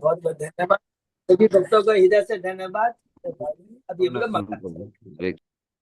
बहुत बहुत धन्यवाद सभी भक्तों को हृदय से धन्यवाद। अभी हम लोग मंगल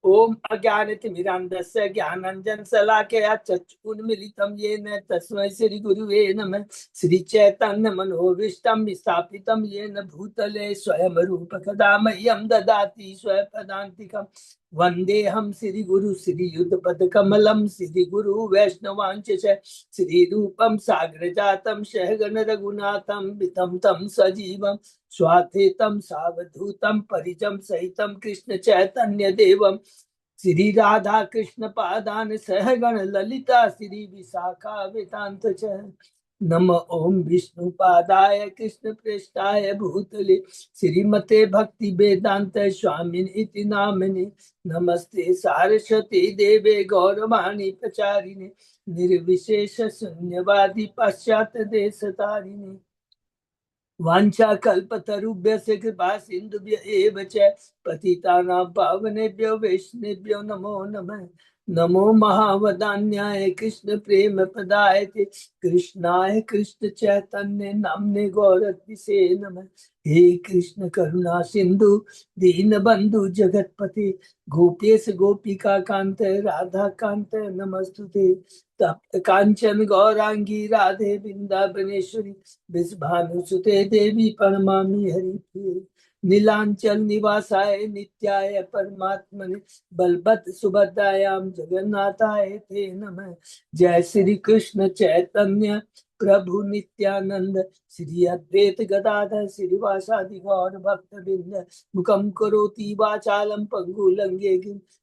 ओम अज्ञानतिमिरान्धस्य ज्ञानाञ्जनशलाकया चक्षुरुन्मीलितं येन तस्मै श्री गुरुवे नमः। श्री चैतन्य मनोभीष्टं स्थापितं येन भूतले स्वयं रूप कदा मह्यं ददाति स्वपदान्तिकं। वन्देऽहं श्री गुरु श्री युगपद कमलं श्री गुरु वैष्णवांच श्री रूपं साग्र जातं सहगण रघुनाथं वितं तं सजीवं स्वाथेतं सावधूतं परिजं सहितं कृष्ण चैतन्य देवं श्री राधा कृष्ण पादान सहगण ललिता श्री विशाखा वेदांत च। नम ओम विष्णु पादाय कृष्ण प्रेष्ठाय भूतले श्रीमते भक्ति वेदांत स्वामिन इति नामिने। नमस्ते सारस्वती देवे गौरवाणी प्रचारिणे निर्विशेष शून्यवादी पाश्चात्य देश तारिणे। वांछा कल्पतरुभ्यस्य कृपा सिंधुभ्य एव च पतितानां पावनेभ्यो वैष्णवेभ्यो नमो नमः। नमो महावदान्याय कृष्ण प्रेम प्रदायते कृष्णाय कृष्ण चैतन्य नामने गौरतिसे नमः। हे कृष्ण करुणा सिंधु दीन बंधु जगतपते गोपेश गोपिका कांत राधा कांत नमस्तुते। तप्त कांचन गौरांगी राधे वृंदावनेश्वरी विषभानुसुते देवी परमामि हरिप्रिये। नीलांचल निवासाय नित्याय परमात्मने बलभद्र सुभद्रायां जगन्नाथाय ते नमः। जय श्री कृष्ण चैतन्य प्रभु नित्यानंद श्री अद्वैत गदाधर श्रीवासादि गौर भक्त बिंद मुखम करोति वाचालम पंगु लंगे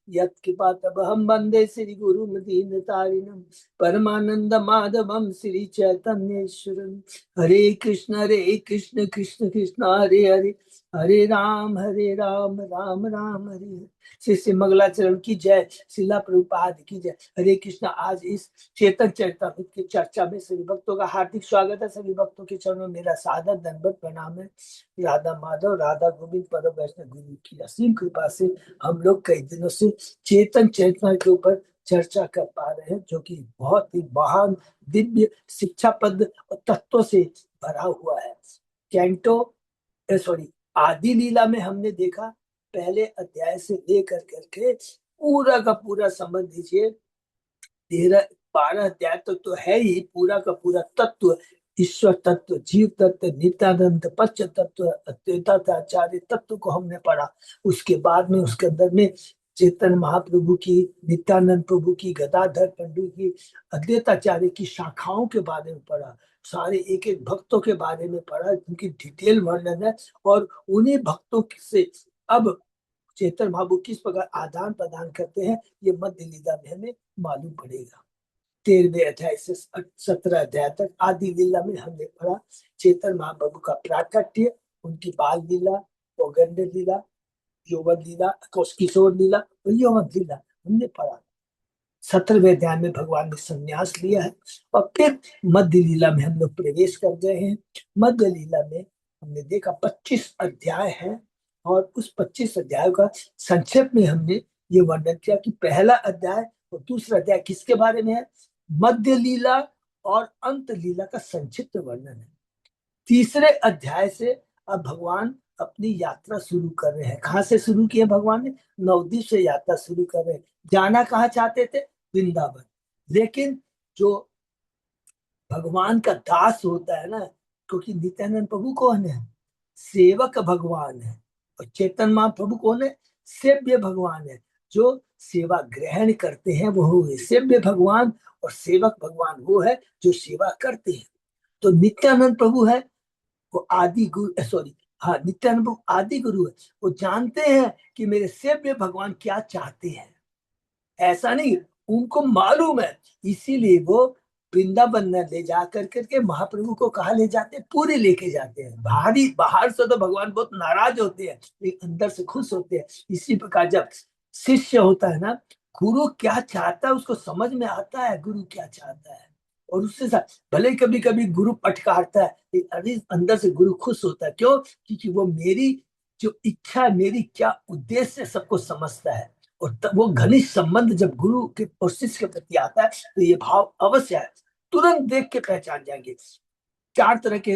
यत्कृपातमहं वन्दे श्री गुरुं दीनतारिणं परमानंद माधवम श्री चैतन्येश्वरम। हरे कृष्ण कृष्ण कृष्ण हरे हरे हरे राम राम राम हरे हरे। श्री श्री मंगलाचरण की जय, शिला प्रभुपाद की जय। हरे कृष्ण। आज इस चेतन चरितामृत की चर्चा में सभी भक्तों का हार्दिक स्वागत है। सभी भक्तों के चरणों में मेरा सादर दंडवत प्रणाम है। राधा माधव राधा गोविंद परम वैष्णव गुरु की असीम कृपा से हम लोग कई दिनों से चेतन चरिता के ऊपर चर्चा कर पा रहे हैं, जो कि बहुत ही महान दिव्य शिक्षा पद और तत्वों से भरा हुआ है। कैंटो सॉरी आदि लीला में हमने देखा पहले अध्याय से लेकर करके पूरा का पूरा समझ लीजिए 13-12 अध्याय तो है ही। पूरा का पूरा तत्व, ईश्वर तत्व, जीव तत्व, नित्यानंद पश्च तत्व, अद्वैताचार्य तत्व को हमने पढ़ा। उसके बाद में उसके अंदर में चेतन महाप्रभु की, नित्यानंद प्रभु की, गदाधर पंडित की, अद्वैताचार्य की शाखाओं के बारे में पढ़ा। सारे एक एक भक्तों के बारे में पढ़ा, उनकी डिटेल वर्णन है। और उन्हीं भक्तों से अब चेतन महाप्रभु किस प्रकार आदान प्रदान करते हैं, ये मध्य लीला में हमें मालूम पड़ेगा। 13वें अध्याय से 17 अध्याय तक आदि लीला में हमने पढ़ा चेतन महाप्रभु का प्राकट्य, उनकी बाल लीला, गौगंड लीला, यौवन लीला, किशोर लीला और यौवन लीला हमने पढ़ा। 17वें अध्याय में भगवान ने संन्यास लिया है और फिर मध्य लीला में हम लोग प्रवेश कर गए हैं। मध्य लीला में हमने देखा 25 अध्याय है और उस 25 अध्याय का संक्षेप में हमने ये वर्णन किया कि पहला अध्याय और दूसरा अध्याय किसके बारे में है, मध्य लीला और अंत लीला का संक्षिप्त वर्णन है। तीसरे अध्याय से अब भगवान अपनी यात्रा शुरू कर रहे हैं। कहाँ से शुरू किए भगवान ने? नवद्वीप से यात्रा शुरू कर रहे हैं। जाना कहाँ चाहते थे? वृंदावन। लेकिन जो भगवान का दास होता है ना, क्योंकि नित्यानंद प्रभु कौन है? सेवक भगवान है। और चेतन महाप्रभु कौन है? सेव्य भगवान है। जो सेवा ग्रहण करते हैं वो हुए सेव्य भगवान, और सेवक भगवान वो है जो सेवा करते हैं। तो नित्यानंद प्रभु है वो आदि गुरु, सॉरी हाँ, नित्यानंद प्रभु आदि गुरु है। वो जानते हैं कि मेरे सेव्य भगवान क्या चाहते हैं। ऐसा नहीं, उनको मालूम है, इसीलिए वो वृंदावन में ले जा करके महाप्रभु को कहा ले जाते हैं? पूरी लेके जाते हैं। बाहर से तो भगवान बहुत नाराज होते हैं, लेकिन अंदर से खुश होते हैं। इसी प्रकार जब शिष्य होता है ना, गुरु क्या चाहता है उसको समझ में आता है, गुरु क्या चाहता है। और उससे साथ भले कभी कभी गुरु पटकारता है, लेकिन अंदर से गुरु खुश होता है। क्यों? क्योंकि वो मेरी जो इच्छा, मेरी क्या उद्देश्य सबको समझता है। और वो घनिष्ठ संबंध जब गुरु के और शिष्य के प्रति आता है तो ये भाव अवश्य है। तुरंत देख के पहचान जाएंगे। 4 तरह के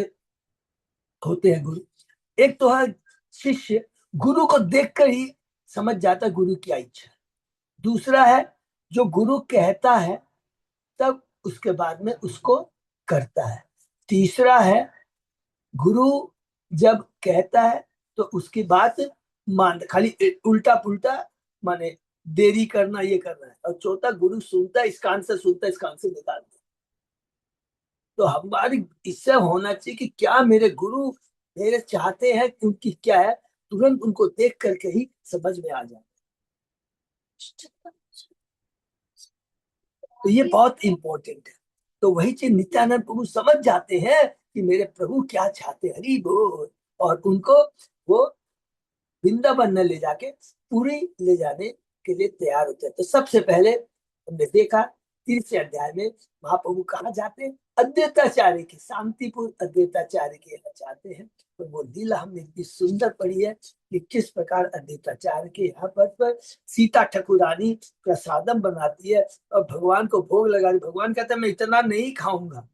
होते हैं गुरु। एक तो है शिष्य, गुरु को देखकर ही समझ जाता है गुरु की इच्छा। दूसरा है जो गुरु कहता है तब उसके बाद में उसको करता है। तीसरा है गुरु जब कहता है तो उसकी बात मान, खाली उल्टा पुल्टा माने देरी करना, ये करना है। और चौथा, गुरु सुनता है, इस कान से सुनता है, इस कान से निकालता है। तो हमारी इससे होना चाहिए कि क्या मेरे गुरु मेरे चाहते हैं, उनकी क्या है, तुरंत उनको देख करके ही समझ में आ जाए। तो ये बहुत इंपॉर्टेंट है। तो वही चीज नित्यानंद प्रभु समझ जाते हैं कि मेरे प्रभु क्या चाहते हैं, हरि बोल। और उनको वो वृंदावन में ले जाके पूरी ले जाने के लिए तैयार होते हैं। तो सबसे पहले हमने देखा 30वें अध्याय में महाप्रभु कहाँ जाते हैं, अद्वैताचार्य की, शांतिपुर अद्वैताचार्य के यहाँ जाते हैं। तो वो लीला हमने इतनी सुंदर पढ़ी है कि किस प्रकार अद्वैताचार्य के यहाँ पर सीता ठाकुरानी प्रसादम बनाती है और भगवान को भोग लगा रही। भगवान कहते हैं मैं इतना नहीं खाऊंगा।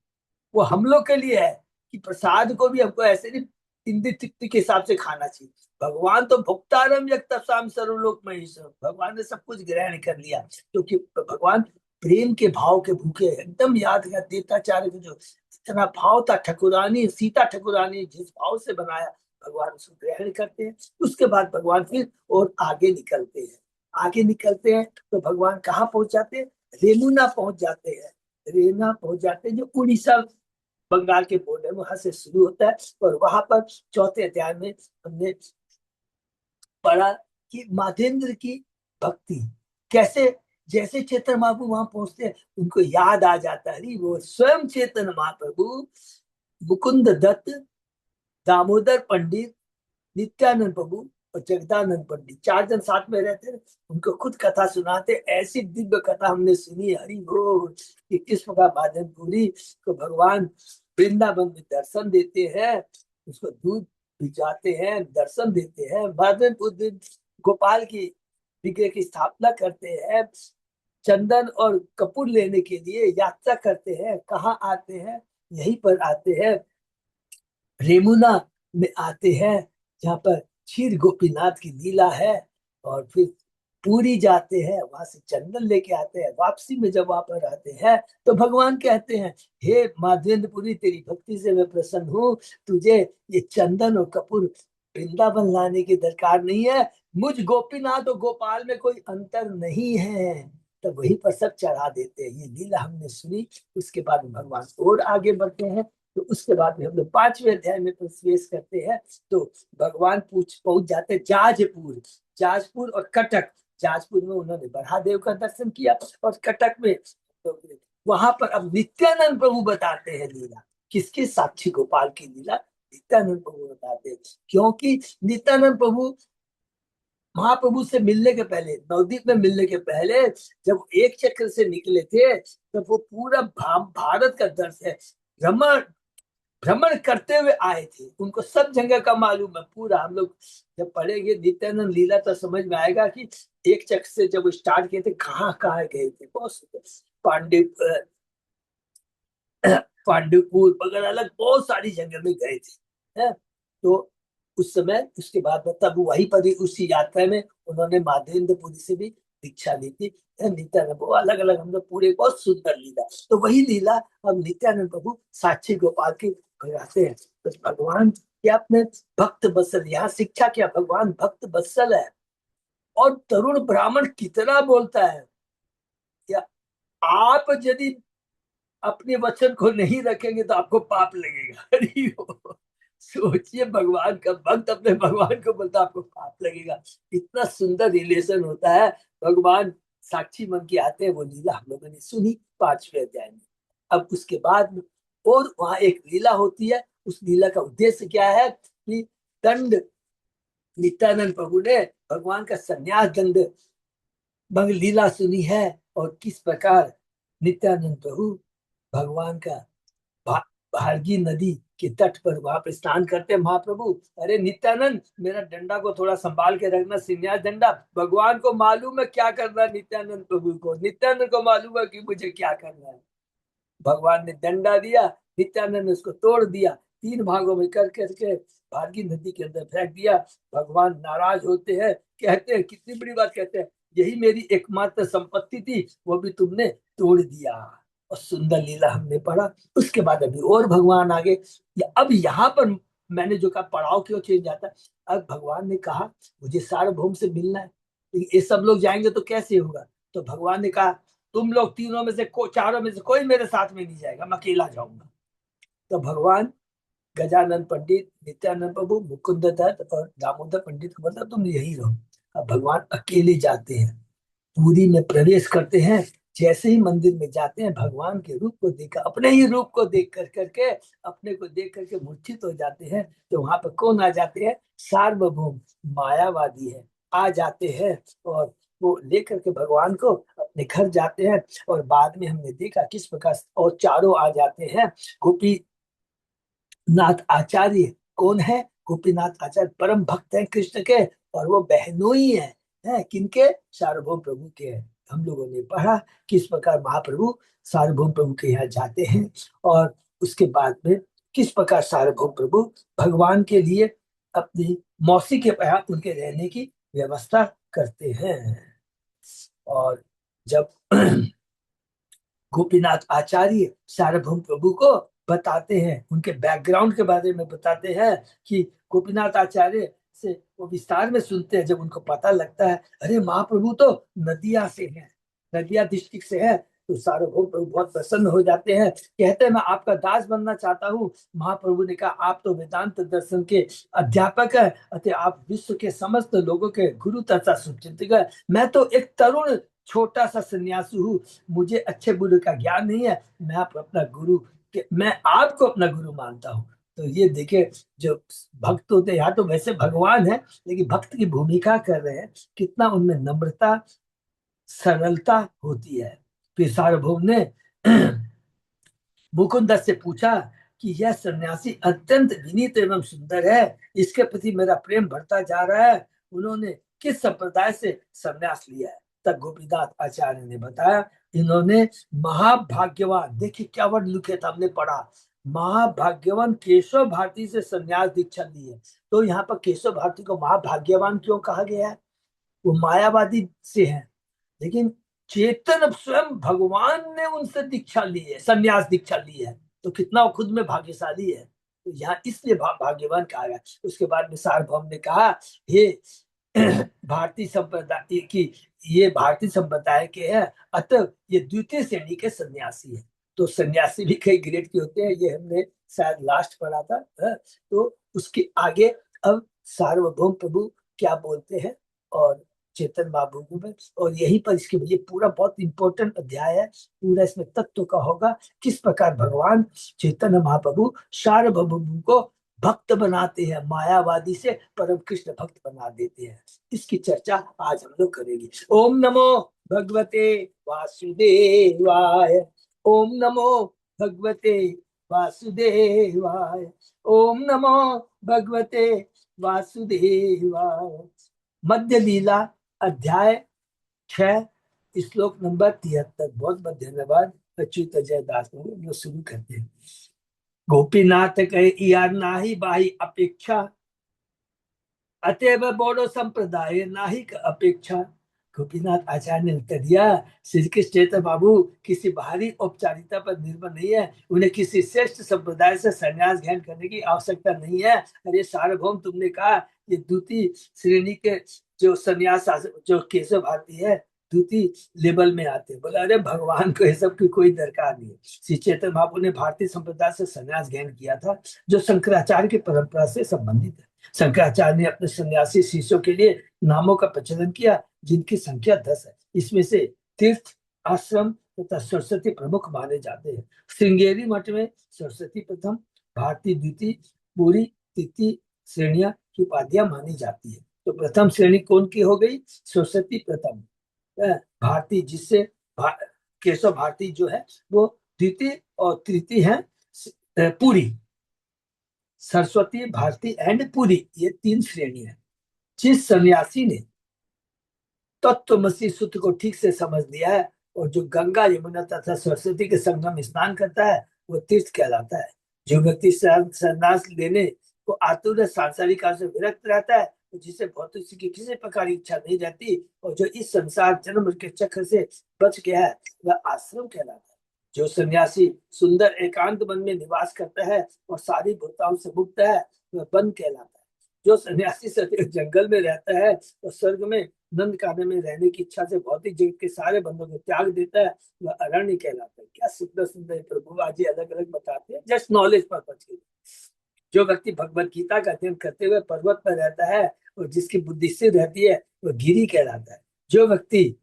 वो हम लोग के लिए है कि प्रसाद को भी हमको ऐसे नहीं इंद्र तृप्ति के हिसाब से खाना चाहिए। भगवान तो भुक्तारम यक्तसाम सर्वलोक महेश्वर, भगवान ने सब कुछ ग्रहण कर लिया, क्योंकि भगवान प्रेम के भाव के भूखे हैं। एकदम याद है देवताचार्य को जो इतना भाव था, ठकुरानी सीता ठाकुरानी जिस भाव से बनाया, भगवान उसको ग्रहण करते हैं। उसके बाद भगवान फिर और आगे निकलते हैं। आगे निकलते हैं तो भगवान कहाँ पहुंच जाते हैं, रेमुना पहुंच जाते हैं। रेना पहुंच जाते हैं जो उड़ीसा बंगाल के बॉर्डर, वहां से शुरू होता है। और वहां पर चौथे अध्याय में हमने पढ़ा कि माधेंद्र की भक्ति कैसे, जैसे चेतन महाप्रभु वहां पहुंचते हैं उनको याद आ जाता है वो स्वयं चेतन महाप्रभु, मुकुंद दत्त, दामोदर पंडित, नित्यानंद प्रभु और जगदानंद पंडित, 4 जन साथ में रहते हैं। उनको खुद कथा सुनाते। ऐसी दिव्य कथा हमने सुनी, हरि बोल, कि किस प्रकार बादनपुरी को भगवान वृंदावन में दर्शन देते हैं, उसको दूध भिजाते हैं, दर्शन देते हैं। बादनपुर दिन गोपाल की विग्रह की स्थापना करते हैं। चंदन और कपूर लेने के लिए यात्रा करते हैं। कहाँ आते हैं, यहीं पर आते हैं, रेमुना में आते हैं, जहाँ पर क्षीर गोपीनाथ की लीला है। और फिर पूरी जाते हैं, वहां से चंदन लेके आते हैं। वापसी में जब वहां पर आते हैं तो भगवान कहते हैं हे माधवेंद्रपुरी, तेरी भक्ति से मैं प्रसन्न हूँ, तुझे ये चंदन और कपूर वृंदावन लाने की दरकार नहीं है। मुझ गोपीनाथ और गोपाल में कोई अंतर नहीं है। तो वहीं पर सब चढ़ा देते हैं। ये लीला हमने सुनी। उसके बाद भगवान और आगे बढ़ते हैं। तो उसके बाद में हम लोग 5वें अध्याय में प्रवेश करते हैं। तो भगवान पहुंच जाते हैं जाजपुर, जाजपुर और कटक। जाजपुर में उन्होंने बड़ादेव का दर्शन किया और कटक में तो वहां पर अब नित्यानंद प्रभु बताते हैं लीला। किसकी, साक्षी गोपाल की लीला नित्यानंद प्रभु बताते हैं। क्योंकि नित्यानंद प्रभु महाप्रभु से मिलने के पहले, नवदीप में मिलने के पहले, जब एक चक्र से निकले थे तब वो पूरा भारत का दर्शन भ्रमण भ्रमण करते हुए आए थे। उनको सब जगह का मालूम है पूरा। हम लोग जब पढ़ेंगे नित्यानंद लीला तो समझ में आएगा कि एक चक्र से जब स्टार्ट किए थे कहाँ कहाँ गए थे। बहुत पांडे पांडुपुर वगैरह अलग बहुत सारी जगह में गए थे, है? तो उस समय उसके बाद तब वहीं पर ही उसी यात्रा में उन्होंने माधवेंद्रपुरी से भी दीक्षा ली थी। नित्यानंद प्रभु अलग अलग, हम लोग पूरे बहुत सुंदर लीला। तो वही लीला अब नित्यानंद प्रभु साक्षी गोपाल की भगाते हैं। तो भगवान क्या अपने भक्त बत्सल, यहाँ शिक्षा क्या, भगवान भक्त बत्सल है। और तरुण ब्राह्मण कितना बोलता है, क्या आप यदि अपने वचन को नहीं रखेंगे तो आपको पाप लगेगा। अरे सोचिए, भगवान का भक्त अपने भगवान को बोलता आपको पाप लगेगा। इतना सुंदर रिलेशन होता है। भगवान साक्षी मन के आते हैं। वो लीला हम लोगों ने सुनी 5वें अध्याय में। अब उसके बाद में और वहां एक लीला होती है। उस लीला का उद्देश्य क्या है कि दंड, नित्यानंद प्रभु ने भगवान का संन्यास दंड भंग लीला सुनी है। और किस प्रकार नित्यानंद प्रभु भगवान का भारगी नदी के तट पर वहां पर स्नान करते हैं महाप्रभु। अरे नित्यानंद, मेरा डंडा को थोड़ा संभाल के रखना, संन्यास डंडा। भगवान को मालूम है क्या करना है, नित्यानंद प्रभु को, नित्यानंद को मालूम है कि मुझे क्या करना है। भगवान ने डंडा दिया, नित्यानंद ने उसको तोड़ दिया। 3 भागों में कर करके भागीरथी नदी के अंदर फेंक दिया। भगवान नाराज होते हैं, कहते हैं कितनी बड़ी बात कहते हैं, यही मेरी एकमात्र संपत्ति थी, वो भी तुमने तोड़ दिया। और सुंदर लीला हमने पढ़ा। उसके बाद अभी और भगवान आगे, अब यहाँ पर मैंने जो कहा पड़ाव क्यों चेंज आता है। अब भगवान ने कहा मुझे सार्वभौम से मिलना है, लेकिन ये सब लोग जाएंगे तो कैसे होगा। तो भगवान ने कहा तुम लोग तीनों में से चारों में से कोई मेरे साथ में नहीं जाएगा, मैं अकेला जाऊंगा। तो भगवान गजानन पंडित, नित्यानंद प्रभु, मुकुंद दत्त और दामोदर पंडित को बोला तुम यही रहो। अब भगवान अकेले जाते हैं, पुरी में प्रवेश करते हैं। जैसे ही मंदिर में जाते हैं, भगवान के रूप को देख, अपने ही रूप को देख कर करके, अपने को देख करके मूर्छित हो जाते हैं। तो वहां पर कौन आ जाते हैं, सार्वभौम मायावादी है, आ जाते हैं। और वो लेकर के भगवान को अपने घर जाते हैं। और बाद में हमने देखा किस प्रकार और चारों आ जाते हैं। गोपी नाथ आचार्य कौन है, गोपीनाथ आचार्य परम भक्त हैं कृष्ण के, और वो बहनोई है किनके, सार्वभौम प्रभु के हैं। हम लोगों ने पढ़ा किस प्रकार महाप्रभु सार्वभौम प्रभु के यहाँ जाते हैं, और उसके बाद में किस प्रकार सार्वभौम प्रभु भगवान के लिए अपनी मौसी के यहाँ उनके रहने की व्यवस्था करते हैं। और जब गोपीनाथ आचार्य सार्वभौम प्रभु को बताते हैं, उनके बैकग्राउंड के बारे में बताते हैं, कि गोपीनाथ आचार्य से वो विस्तार में सुनते हैं। जब उनको पता लगता है अरे महाप्रभु तो नदिया से हैं, नदिया डिस्ट्रिक्ट से है, तो सार्वभौम प्रभु बहुत प्रसन्न हो जाते हैं। कहते हैं मैं आपका दास बनना चाहता हूँ। महाप्रभु ने कहा आप तो वेदांत दर्शन के अध्यापक है, अतः आप विश्व के समस्त लोगों के गुरु तथा सुचिंतक है। मैं तो एक तरुण छोटा सा सन्यासी हूँ, मुझे अच्छे बुरे का ज्ञान नहीं है। मैं आपको अपना गुरु मानता हूँ। तो ये देखिए, जो भक्त होते हैं, यहाँ तो वैसे भगवान है लेकिन भक्त की भूमिका कर रहे हैं, कितना उनमें नम्रता सरलता होती है। फिर सार्वभौम ने मुकुंद से पूछा कि यह सन्यासी अत्यंत विनीत एवं सुंदर है, इसके प्रति मेरा प्रेम बढ़ता जा रहा है, उन्होंने किस संप्रदाय से संन्यास लिया है। तब गोपीनाथ आचार्य ने बताया इन्होंने महाभाग्यवान, देखिए क्या वर्ड लिखे था हमने पढ़ा, महाभाग्यवान केशव भारती से संन्यास दीक्षा ली है। तो यहाँ पर केशव भारती को महाभाग्यवान क्यों कहा गया है, वो मायावादी से है, लेकिन चेतन स्वयं भगवान ने उनसे दीक्षा ली है, संन्यास दीक्षा ली है। तो कितना वो खुद में भाग्यशाली है। तो यहाँ इसलिए भाग्यवान कहा गया। उसके बाद में सार्वभौम ने कहा हे भारतीय संप्रदाय की, ये भारतीय संप्रदाय के हैं, अतः ये द्वितीय श्रेणी के सन्यासी है। तो सन्यासी भी कई ग्रेड के होते हैं, ये हमने शायद लास्ट पढ़ा था। तो उसके आगे अब सार्वभौम प्रभु क्या बोलते हैं, और चेतन महाप्रभु में, और यहीं पर इसके ये पूरा बहुत इंपॉर्टेंट अध्याय है। पूरा इसमें तत्व का होगा किस प्रकार भगवान चैतन्य महाप्रभु सार्वभौम को भक्त बनाते हैं, मायावादी से परम कृष्ण भक्त बना देते हैं। इसकी चर्चा आज हम लोग करेंगे। ओम नमो भगवते वासुदेवाय, ओम नमो भगवते वासुदेवाय, ओम नमो भगवते वासुदेवाय। मध्य लीला अध्याय 6 श्लोक नंबर 73। बहुत बहुत धन्यवाद अच्युत अजय दास। लोग शुरू करते हैं। गोपीनाथ कहे यार नाही बाही अपेक्षा, अतएव बोड़ो संप्रदाय नाही अपेक्षा। गोपीनाथ आचार्य ने उत्तर दिया श्री कृष्ण चैतन्य बाबू किसी बाहरी औपचारिकता पर निर्भर नहीं है, उन्हें किसी श्रेष्ठ संप्रदाय से संन्यास ग्रहण करने की आवश्यकता नहीं है। अरे सार्वभौम तुमने कहा ये द्वितीय श्रेणी के जो संन्यास जो केशव भारती है द्वितीय लेवल में आते हैं। बोला अरे भगवान को ये सब की कोई दरकार नहीं है। श्री चैतन्य बाबू ने भारतीय संप्रदाय से संन्यास ग्रहण किया था, जो शंकराचार्य की परंपरा से संबंधित है। शंकराचार्य ने अपने सन्यासी शिष्यों के लिए नामों का प्रचलन किया, जिनकी संख्या 10 है। इसमें से तीर्थ, आश्रम तथा सरस्वती प्रमुख माने जाते हैं। श्रृंगेरी मठ में सरस्वती प्रथम, भारती द्वितीय, पूरी तृतीय श्रेणियां की उपाधियां मानी जाती है। तो प्रथम श्रेणी कौन की हो गई, सरस्वती प्रथम। भारती जिससे केशव भारती जो है वो द्वितीय, और तृतीय है पूरी, सरस्वती, भारती एंड पूरी, ये 3 श्रेणी है। जिस सन्यासी ने तत्वमसी सूत्र को ठीक से समझ लिया है और जो गंगा यमुना तथा सरस्वती के संगम में स्नान करता है वो तीर्थ कहलाता है। जो व्यक्ति संन्यास लेने को आतुर सांसारिक कार्य से विरक्त रहता है, तो जिसे भौतिक सुख की किसी प्रकार की इच्छा नहीं रहती और जो इस संसार जन्म के चक्र से बच गया है, वह आश्रम कहलाता है। जो सन्यासी सुंदर एकांत वन में निवास करता है और सारी भूताओं से मुक्त है, वह वन कहलाता है। जो सन्यासी सदैव जंगल में रहता है और स्वर्ग में नंद कानन में रहने की इच्छा से भौतिक जगत के सारे बंधों को त्याग देता है, वह अरण्य कहलाता है। क्या सुंदर सुंदर प्रभु आज अलग अलग बताते हैं, जस्ट नॉलेज पर्पज के लिए। जो व्यक्ति भगवत गीता का अध्ययन करते हुए पर्वत पर रहता है और जिसकी बुद्धि स्थिर रहती है, वह गिरी कहलाता है। जो व्यक्ति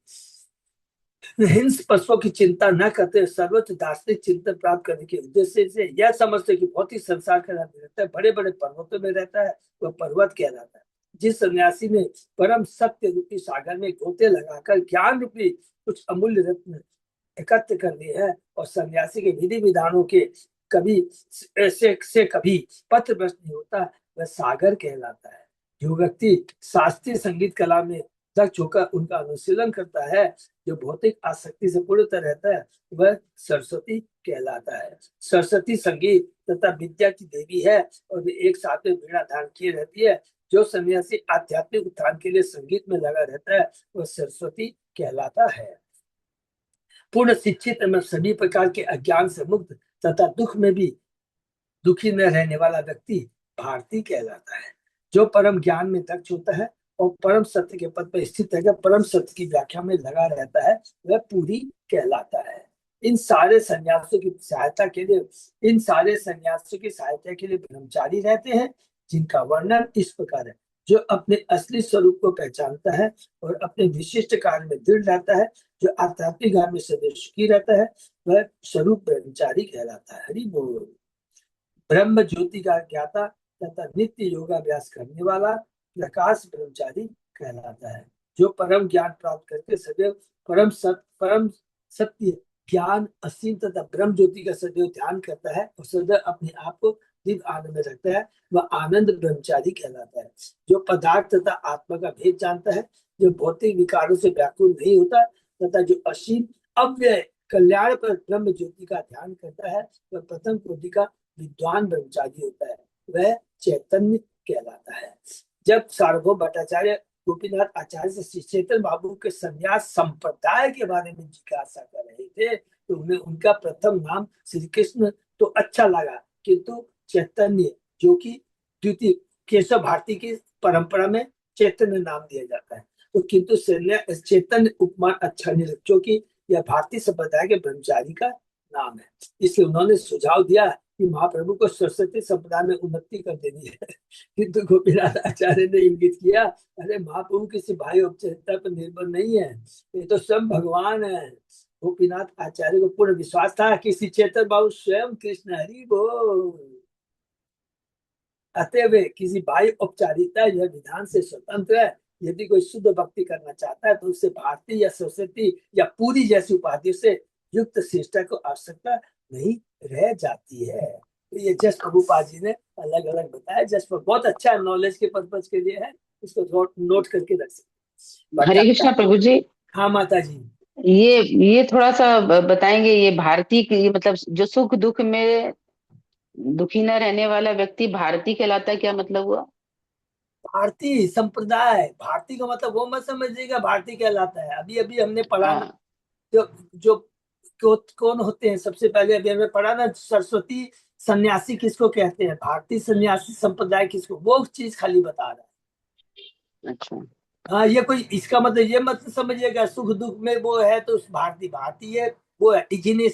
हिंस पशुओं की चिंता न करते सर्वोच्च दार्शनिक चिंतन प्राप्त करने के उद्देश्य से यह समझते कि बहुत ही संसार का रहता है, बड़े बड़े पर्वतों में रहता है, वह पर्वत कहलाता है। जिस सन्यासी ने परम सत्य रूपी सागर में गोते लगाकर ज्ञान रूपी कुछ अमूल्य रत्न एकत्र कर लिए है और सन्यासी के विधि विधानों के कभी से कभी पत्र भ्रष्ट नहीं होता, वह सागर कहलाता है। जो व्यक्ति शास्त्रीय संगीत कला में दक्ष होकर उनका अनुशीलन करता है, जो भौतिक आसक्ति से पूर्णतः रहता है, वह सरस्वती कहलाता है। सरस्वती संगीत तथा विद्या की देवी है और वे एक साथ में वीणा धारण किए रहती है। जो सन्यासी आध्यात्मिक उत्थान के लिए संगीत में लगा रहता है, वह सरस्वती कहलाता है। पूर्ण शिक्षित एवं सभी प्रकार के अज्ञान से मुक्त तथा दुख में भी दुखी न रहने वाला व्यक्ति भारती कहलाता है। जो परम ज्ञान में दक्ष होता है और परम सत्य के पद पर स्थित रहकर परम सत्य की व्याख्या में लगा रहता है, वह पूरी कहलाता है। इन सारे सन्यासियों की सहायता के लिए ब्रह्मचारी रहते हैं, जिनका वर्णन इस प्रकार है। जो अपने असली स्वरूप को पहचानता है और अपने विशिष्ट कार्य में दृढ़ रहता है, जो आध्यात्मिक ज्ञान में सदैव सुखी रहता है, वह स्वरूप ब्रह्मचारी कहलाता है। हरि बोल। ब्रह्म ज्योति का ज्ञाता तथा नित्य योगाभ्यास करने वाला प्रकाश ब्रह्मचारी कहलाता है। जो परम ज्ञान प्राप्त करके सदैव परम सत्य ज्ञान असीम तथा ब्रह्म ज्योति का सदैव ध्यान करता है और सदैव अपने आप को दिव्य आनंद में रखता है, वह आनंद ब्रह्मचारी कहलाता है। जो पदार्थ तथा आत्मा का भेद जानता है, जो भौतिक विकारों से व्याकुल नहीं होता तथा जो असीम अव्यय कल्याण पर ब्रह्म ज्योति का ध्यान करता है, वह प्रथम कोटि का विद्वान ब्रह्मचारी होता है, वह चैतन्य कहलाता है। जब सार्वभौम भट्टाचार्य गोपीनाथ आचार्य से श्री चैतन्य बाबू के संन्यास संप्रदाय के बारे में जिज्ञासा कर रहे थे, तो उन्हें उनका प्रथम नाम श्री कृष्ण तो अच्छा लगा, किंतु चैतन्य जो कि द्वितीय केशव भारती की परंपरा में चैतन्य नाम दिया जाता है, तो किंतु चैतन्य उपमान अच्छा नहीं लगा, क्योंकि यह भारतीय संप्रदाय के ब्रह्मचारी का नाम है। इसलिए उन्होंने सुझाव दिया कि महाप्रभु को सरस्वती संप्रदाय में उन्नति कर देनी है, किंतु गोपीनाथ आचार्य ने इंगित किया, अरे महाप्रभु किसी भाई औपचारिकता पर निर्भर नहीं है, ये तो स्वयं भगवान है। गोपीनाथ आचार्य को पूर्ण विश्वास था कि श्री चैतन्य बाबू स्वयं कृष्ण। हरि बोल। अतएव किसी भाई औपचारिकता यह विधान से स्वतंत्र है। यदि कोई शुद्ध भक्ति करना चाहता है तो उससे भारती या सरस्वती या पूरी जैसी उपाधियों से युक्त श्रेष्ठता को आवश्यकता नहीं रह जाती है। तो ये जस्ट प्रभुपाद जी ने अलग अलग बताया, जस्ट बहुत अच्छा नॉलेज के पर्पज के लिए है, इसको नोट करके रख सकते। हरे कृष्णा प्रभु जी। हाँ माता जी। ये थोड़ा सा बताएंगे, ये भारती की मतलब जो सुख दुख में दुखी न रहने वाला व्यक्ति भारती कहलाता है, क्या मतलब हुआ? भारतीय संप्रदाय, भारतीय का मतलब वो मत समझिएगा भारतीय कहलाता है। अभी अभी हमने पढ़ा ना, हाँ जो जो कौन होते हैं, सबसे पहले अभी हमने पढ़ा ना, सरस्वती सन्यासी किसको कहते हैं, भारतीय सन्यासी संप्रदाय किसको, वो चीज खाली बता रहा है। अच्छा। हाँ, ये कोई इसका मतलब ये मत समझिएगा सुख दुख में वो है तो भारतीय भारतीय वो है इंजीनियर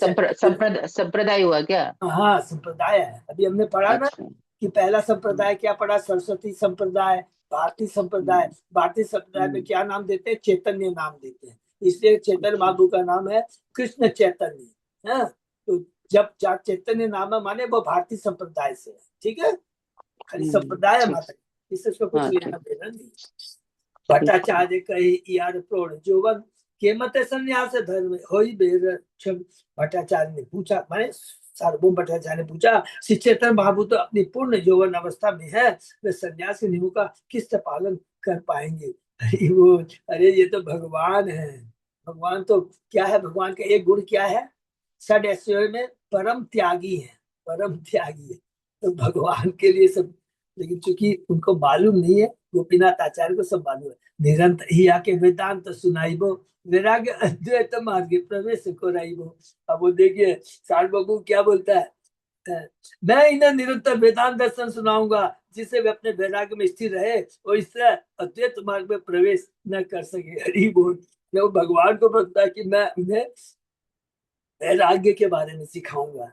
संप्रदाय हुआ क्या? हाँ संप्रदाय है। अभी हमने पढ़ा ना अच्छा। कि पहला संप्रदाय क्या पढ़ा, सरस्वती संप्रदाय, भारतीय संप्रदाय। हम्म, भारतीय संप्रदाय में क्या नाम देते हैं, चैतन्य नाम देते हैं, इसलिए चैतन्य अच्छा। महाप्रभु का नाम है कृष्ण चैतन्य। हाँ, तो जब चैतन्य नाम है माने वो भारतीय संप्रदाय से है। ठीक है, खाली संप्रदाय है ठीक। माता, इससे उसको कुछ हाँ लेना ठीक। देना नहीं। ठीक है। भट्टाचार्य कहे यार प्रौढ़ जोवन के मत संन्यास धर्म होई बेर। भट्टाचार्य ने पूछा, माने सार्वभौम भट्टाचार्य ने पूछा, श्री चैतन्य महाप्रभु तो अपनी पूर्ण यौवन अवस्था में है, वे संन्यास के नियमों का किस तरह पालन कर पाएंगे? अरे वो, अरे ये तो भगवान है। भगवान तो क्या है, भगवान का एक गुण क्या है, षड ऐश्वर्य में परम त्यागी है। परम त्यागी है। तो भगवान के लिए सब, लेकिन चूंकि उनको मालूम नहीं है, गोपीनाथ आचार्य को सब मालूम है। निरंतर ही आके वेदांत सुनाइबो, वैराग्य अद्वैत मार्ग प्रवेश कराइबो। अब वो देखिए सारभगु क्या बोलता है, मैं इन्हें निरंतर वेदांत दर्शन सुनाऊंगा जिससे वे अपने वैराग्य में स्थिर रहे और इससे अद्वैत मार्ग में प्रवेश न कर सके। हरि बोल। वो भगवान को पता है कि मैं उन्हें वैराग्य के बारे में सिखाऊंगा।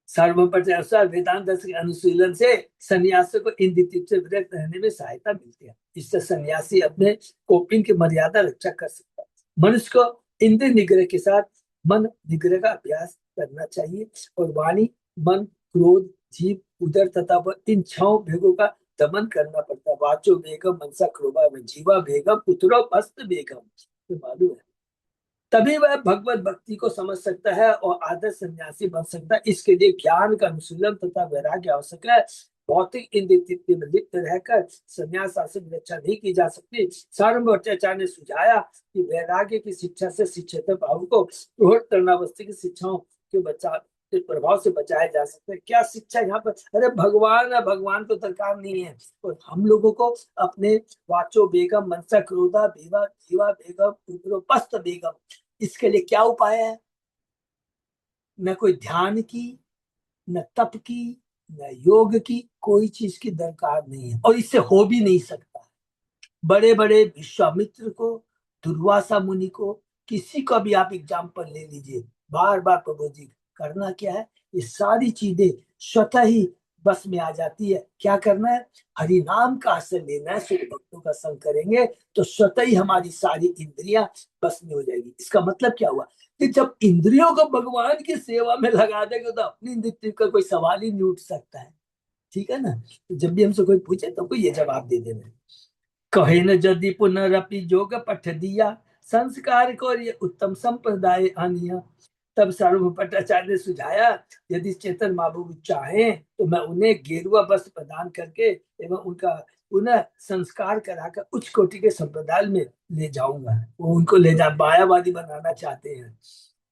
सर्वोपरि वेदांत दर्शन के अनुशीलन से सन्यासी को इंद्रिय तृप्ति से विरक्त रहने में सहायता मिलती है। इससे सन्यासी अपने कोपिन की मर्यादा रक्षा कर सकता है। मनुष्य को इंद्रिय निग्रह के साथ मन निग्रह का अभ्यास करना चाहिए और वाणी, मन, क्रोध, जीव, उदर तथा इन 6 भेगों का दमन करना पड़ता है। वाचो वेगम मनसा क्रोधा में जीवा वेगम उतरो हस्त वेगम, तो मालूम है। तभी वह भगवत भक्ति को समझ सकता है और आदर्श सन्यासी बन सकता है। इसके लिए ज्ञान का अनुशीलन तथा वैराग्य आवश्यक है। भौतिक इंद्रिय में लिप्त रहकर सन्यास आसन की रक्षा नहीं की जा सकती। सारंभ भट्टाचार्य ने सुझाया कि वैराग्य की शिक्षा से शिक्षित भाव को प्रौढ़ करणावस्थी की शिक्षाओं के बचा के प्रभाव से बचाया जा सकता है। क्या शिक्षा यहाँ पर, अरे भगवान है, भगवान को दरकार नहीं है। और हम लोगों को अपने वाचो बेगम मनसा क्रोधा भीवा जीवा बेगम उपरोपस्थ बेगम, इसके लिए क्या उपाय है? न कोई ध्यान की, न तप की, न योग की, कोई चीज की दरकार नहीं है और इससे हो भी नहीं सकता। बड़े बड़े विश्वामित्र को, दुर्वासा मुनि को, किसी का भी आप एग्जाम्पल ले लीजिए, बार बार प्रभु जी करना क्या है, ये सारी चीजें स्वतः ही बस में आ जाती है। क्या करना है? हरि नाम का आश्रय लेना है, शुद्ध भक्तों का संग करेंगे तो स्वतः ही हमारी सारी इंद्रियां बस में हो जाएगी। इसका मतलब क्या हुआ कि जब इंद्रियों को भगवान की सेवा में लगा देंगे तो अपनी इंद्रिय का कोई सवाल ही नहीं उठ सकता है। ठीक है ना? तो जब भी हमसे कोई पूछे तो कोई ये जवाब दे देना, कहे न यदि पुनरपि जोग पठ दिया, संस्कार को ये उत्तम संप्रदाय आनिया। तब सार्वभौम भट्टाचार्य ने सुझाया, यदि चेतन महाप्रभु चाहें तो मैं उन्हें गेरुआ वस्त्र प्रदान करके एवं उनका पुनः संस्कार कराकर उच्च कोटि के संप्रदाय में ले जाऊंगा। वो उनको ले जा मायावादी बनाना चाहते हैं।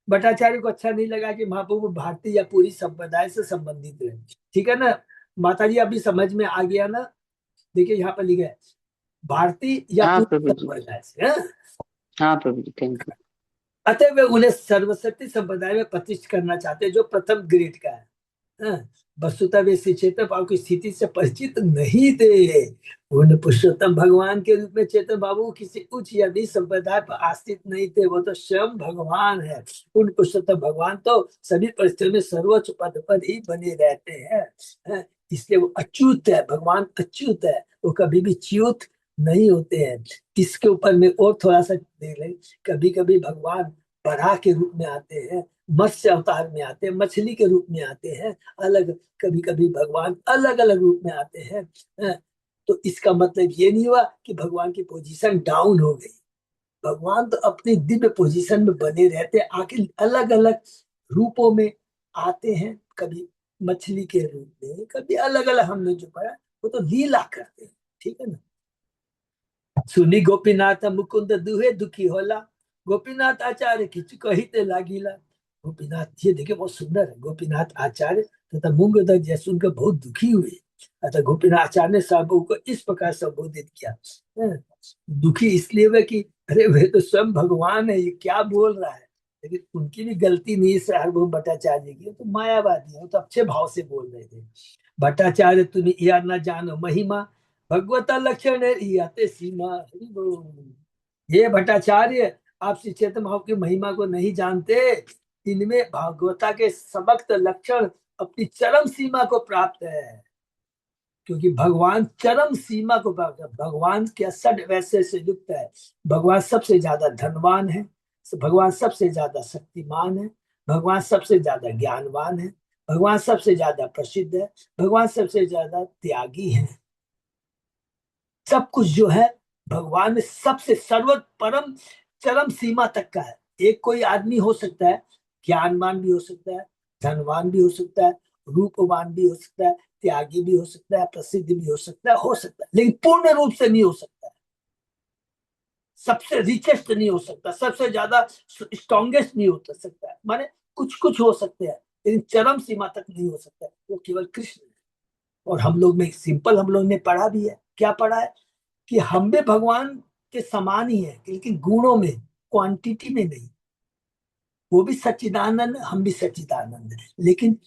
भट्टाचार्य को अच्छा नहीं लगा कि महाप्रभु भारतीय या पूरी संप्रदाय से संबंधित है। ठीक है ना माता जी, अभी समझ में आ गया ना? देखिए यहाँ पर लिखा है भारतीय या हाँ पूरी प्रभु जी। संप्रदाय से, हाँ? हाँ प्रभु जी, थैंक यू। अतः वे उन्हें सर्वसत्य संप्रदाय में प्रतिष्ठित करना चाहते हैं जो प्रथम ग्रेड का है। हाँ? वस्तुतः वे श्री चेतन बाबू की स्थिति से परिचित नहीं थे। उन पुरुषोत्तम भगवान के रूप में चेतन बाबू किसी उच्च या नीच संप्रदाय पर आश्रित नहीं थे, वो तो स्वयं भगवान है। उन पुरुषोत्तम भगवान तो सभी परिस्थितियों में सर्वोच्च पद पर ही बने रहते हैं। हाँ? इसलिए वो अच्युत है, भगवान अच्युत है, वो कभी भी च्युत नहीं होते हैं। इसके ऊपर में और थोड़ा सा देख लें, कभी कभी भगवान बराह के रूप में आते हैं, मत्स्य अवतार में आते हैं, मछली के रूप में आते हैं, अलग कभी कभी भगवान अलग अलग रूप में आते हैं। तो इसका मतलब ये नहीं हुआ कि भगवान की पोजीशन डाउन हो गई। भगवान तो अपनी दिव्य पोजीशन में बने रहते हैं, आखिर अलग अलग रूपों में आते हैं, कभी मछली के रूप में, कभी अलग अलग, हमने जो पढ़ा वो तो लीला करते हैं। ठीक है ना? सुनी गोपीनाथ मुकुंद दुहे दुखी होला, गोपीनाथ आचार्य किच कहिते लागिला। गोपीनाथ, ये देखिए बहुत सुंदर है, गोपीनाथ आचार्य तथा मूंगदत्त जय सुनकर बहुत दुखी हुए। अतः गोपीनाथ आचार्य ने साहब को इस प्रकार संबोधित किया। दुखी इसलिए हुए कि अरे वे तो स्वयं भगवान है, ये क्या बोल रहा है। लेकिन उनकी भी गलती नहीं है सार्वभौम भट्टाचार्य की, तो मायावादी है, वो तो अच्छे भाव से बोल रहे थे। भट्टाचार्य तुम्हें यह न जानो महिमा, भगवता लक्षण है सीमा। ये भट्टाचार्य, आप श्री चैतन्य महाप्रभु की महिमा को नहीं जानते। इनमें भागवता के समस्त लक्षण अपनी चरम सीमा को प्राप्त है, क्योंकि भगवान चरम सीमा को प्राप्त है। भगवान के षड वैसे से युक्त है। भगवान सबसे ज्यादा धनवान है, भगवान सबसे ज्यादा शक्तिमान है, भगवान सबसे ज्यादा ज्ञानवान है, भगवान सबसे ज्यादा प्रसिद्ध है, भगवान सबसे ज्यादा त्यागी है। सब कुछ जो है भगवान में सबसे सर्व परम चरम सीमा तक का है। एक कोई आदमी हो सकता है, ज्ञानवान भी हो सकता है, धनवान भी हो सकता है, रूपवान भी हो सकता है, त्यागी भी हो सकता है, प्रसिद्ध भी हो सकता है, लेकिन पूर्ण रूप से नहीं हो सकता है। सबसे रिचेस्ट नहीं हो सकता, सबसे ज्यादा स्ट्रॉन्गेस्ट नहीं हो सकता है, माने कुछ कुछ हो सकते हैं, लेकिन चरम सीमा तक नहीं हो सकता, वो केवल कृष्ण है। और हम लोग में सिंपल, हम लोग ने पढ़ा भी है, क्या पढ़ा है कि हम भी भगवान के समान ही है, लेकिन गुणों में, क्वांटिटी में नहीं। वो भी सच्चिदानंद, हम भी सच्चिदानंद है, लेकिन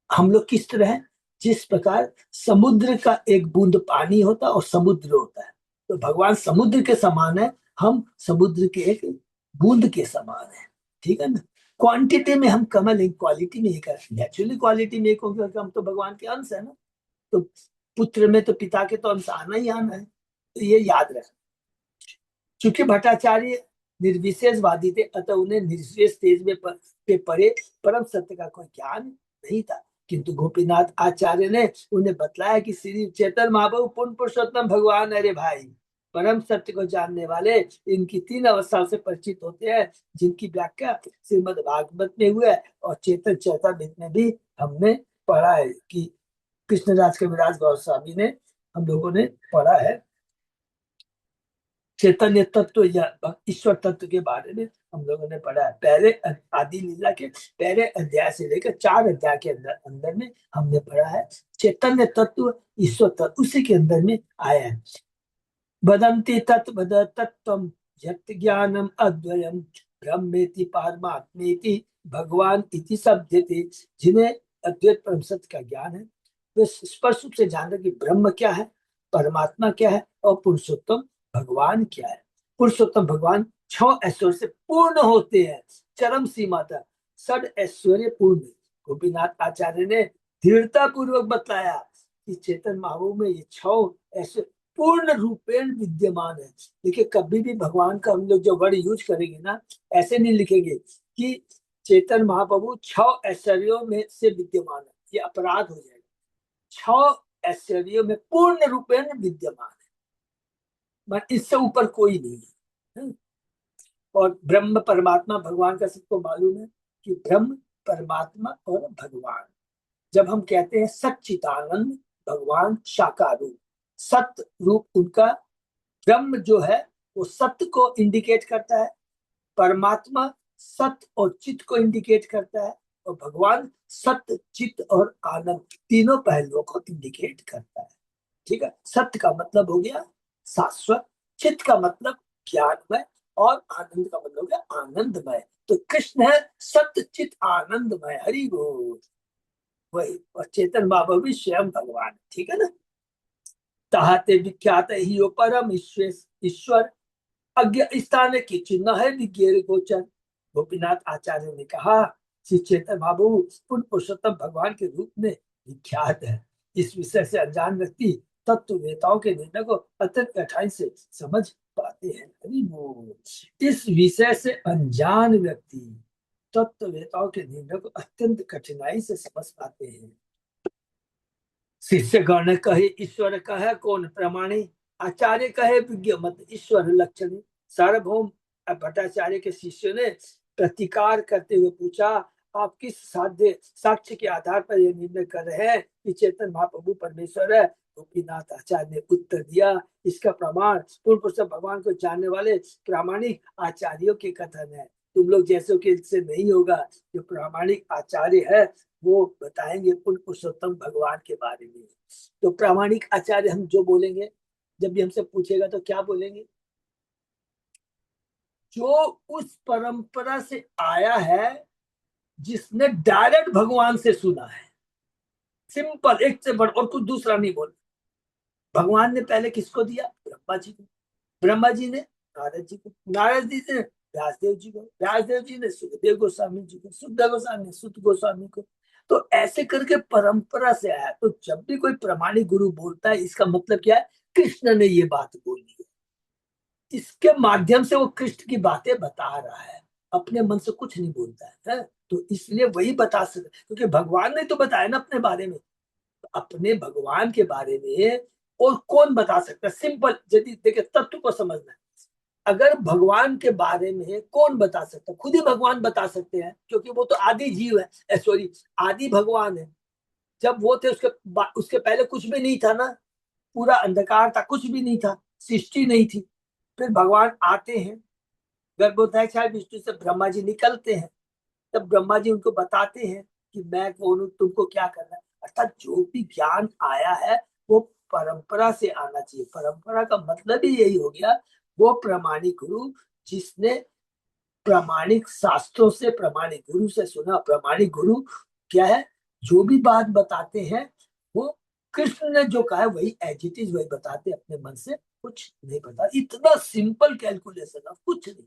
हम लोग किस तरह है, जिस प्रकार समुद्र का एक बूंद पानी होता है और समुद्र होता है, तो भगवान समुद्र के समान है, हम समुद्र के एक बूंद के समान है। ठीक है ना। क्वांटिटी में हम कम है, लेकिन क्वालिटी में एक है, नेचुरली क्वालिटी में एक हो, क्योंकि हम तो भगवान के अंश है ना। तो पुत्र में तो पिता के तो अंश आना ही आना है, तो ये याद रखना। चूंकि भट्टाचार्य निर्विशेषवादी थे, अतः उन्हें निर्विशेष तेज में पे परे परम सत्य का कोई ज्ञान नहीं था। किंतु गोपीनाथ आचार्य ने उन्हें बतलाया कि श्री चैतन्य महाप्रभु पूर्ण पुरुषोत्तम भगवान, अरे भाई, परम सत्य को जानने वाले इनकी 3 अवस्थाओं से परिचित होते हैं, जिनकी व्याख्या श्रीमद् भागवत में हुआ है और चेतन चैतन्य में भी हमने पढ़ा है, कि कृष्णराज कविराज गोस्वामी ने, हम लोगों ने पढ़ा है। चैतन्य तत्व या ईश्वर तत्व के बारे में हम लोगों ने पढ़ा है। पहले आदि लीला के पहले अध्याय से लेकर 4 अध्याय के अंदर अंदर में हमने पढ़ा है चैतन्य तत्व, ईश्वर तत्व, उसी के अंदर में आया है। वदन्ति तत्वद तत्त्वं यत् ज्ञानम अद्वयम ब्रह्मेति पारमात्मेति भगवान इति शब्दते। जिन्हें अद्वैत परम सत्य का ज्ञान है, वे स्पष्ट रूप से जान रहे कि ब्रह्म क्या है, परमात्मा क्या है और पुरुषोत्तम भगवान क्या है। पुरुषोत्तम भगवान 6 ऐश्वर्य से पूर्ण होते हैं, चरम सीमा तक 6 ऐश्वर्य पूर्ण। गोपीनाथ आचार्य ने दृढ़ता पूर्वक बताया कि चेतन महाप्रभु में ये 6 ऐश्वर्य पूर्ण रूपेण विद्यमान है। देखिए, कभी भी भगवान का हम लोग जो वर्ड यूज करेंगे ना, ऐसे नहीं लिखेंगे कि चेतन महाप्रभु 6 ऐश्वर्यों में से विद्यमान है, ये अपराध हो जाएगा। 6 ऐश्वर्यों में पूर्ण रूपेण विद्यमान है, बट इससे ऊपर कोई नहीं है। और ब्रह्म परमात्मा भगवान का सबको मालूम है कि ब्रह्म, परमात्मा और भगवान, जब हम कहते हैं सच्चिदानंद भगवान साकार रूप, सत्य रूप उनका, ब्रह्म जो है वो सत्य को इंडिकेट करता है, परमात्मा सत्य और चित्त को इंडिकेट करता है, और भगवान सत्य, चित्त और आनंद तीनों पहलुओं को इंडिकेट करता है। ठीक है। सत्य का मतलब हो गया शाश्वत, चित्त का मतलब ज्ञानमय, और आनंद का मतलब हो गया आनंदमय। तो कृष्ण है सत्य चित्त आनंदमय, हरि बोल। वही, और चेतन बाबा भी स्वयं भगवान, ठीक है ना। ताहते विख्यात ही हो परम ईश्वर अज्ञ स्थान की चिन्ह है विज्ञेर गोचर। गोपीनाथ आचार्य ने कहा श्री चैतन्य महाप्रभु पूर्ण पुरुषोत्तम भगवान के रूप में विख्यात है। इस विषय से अनजान व्यक्ति तत्ववेताओं के निर्णय को अत्यंत कठिनाई से समझ पाते हैं। हरि बोल। इस विषय से अनजान व्यक्ति तत्ववेताओं के निर्णय को अत्यंत कठिनाई से समझ पाते हैं। शिष्य गण कहे ईश्वर कहे कौन प्रमाणी, आचार्य कहे विज्ञ मत ईश्वर लक्षण। सार्वभौम भट्टाचार्य के शिष्य ने प्रतिकार करते हुए पूछा, आप किस साध्य साक्ष्य के आधार पर यह निर्णय कर रहे हैं कि चेतन महाप्रभु परमेश्वर है। गोपीनाथ आचार्य ने उत्तर दिया, इसका प्रमाण पूर्ण पुरुष भगवान को जानने वाले प्रामाणिक आचार्यों के कथन है। तुम लोग जैसों के से नहीं होगा। जो प्रामाणिक आचार्य है वो बताएंगे पूर्ण पुरुषोत्तम भगवान के बारे में। तो प्रामाणिक आचार्य हम जो बोलेंगे, जब भी हमसे पूछेगा तो क्या बोलेंगे, जो उस परंपरा से आया है जिसने डायरेक्ट भगवान से सुना है। सिंपल, एक से बढ़ और कुछ दूसरा नहीं बोल। भगवान ने पहले किसको दिया, ब्रह्मा जी को, ब्रह्मा जी ने नारद जी को, नारद जी ने व्यासदेव जी को, व्यासदेव जी ने सुखदेव गोस्वामी जी को, सुखदेव गोस्वामी ने सुत गोस्वामी को। तो ऐसे करके परंपरा से आया। तो जब भी कोई प्रमाणिक गुरु बोलता है, इसका मतलब क्या है, कृष्ण ने ये बात बोली है, इसके माध्यम से वो कृष्ण की बातें बता रहा है, अपने मन से कुछ नहीं बोलता है। तो इसलिए वही बता सकते, क्योंकि भगवान ने तो बताया ना अपने बारे में। तो अपने भगवान के बारे में और कौन बता सकता है। सिंपल, यदि देखिए तत्व को समझना है, अगर भगवान के बारे में कौन बता सकता है, खुद ही भगवान बता सकते हैं, क्योंकि वो तो आदि जीव है, सॉरी आदि भगवान है। जब वो थे उसके पहले कुछ भी नहीं था ना, पूरा अंधकार था, कुछ भी नहीं था, सृष्टि नहीं थी। फिर भगवान आते हैं, गर्भोदय विष्णु से ब्रह्मा जी निकलते हैं, तब ब्रह्मा जी उनको बताते हैं कि मैं कौन हूं, तुमको क्या करना है। अर्थात जो भी ज्ञान आया है वो परंपरा से आना चाहिए। परंपरा का मतलब ही यही हो गया, वो प्रामाणिक गुरु जिसने प्रामाणिक शास्त्रों से, प्रामाणिक गुरु से सुना। प्रामाणिक गुरु क्या है, जो भी बात बताते हैं वो कृष्ण ने जो कहा है वही एज इट इज वही बताते, अपने मन से कुछ नहीं बता। इतना सिंपल कैलकुलेशन है, कुछ नहीं।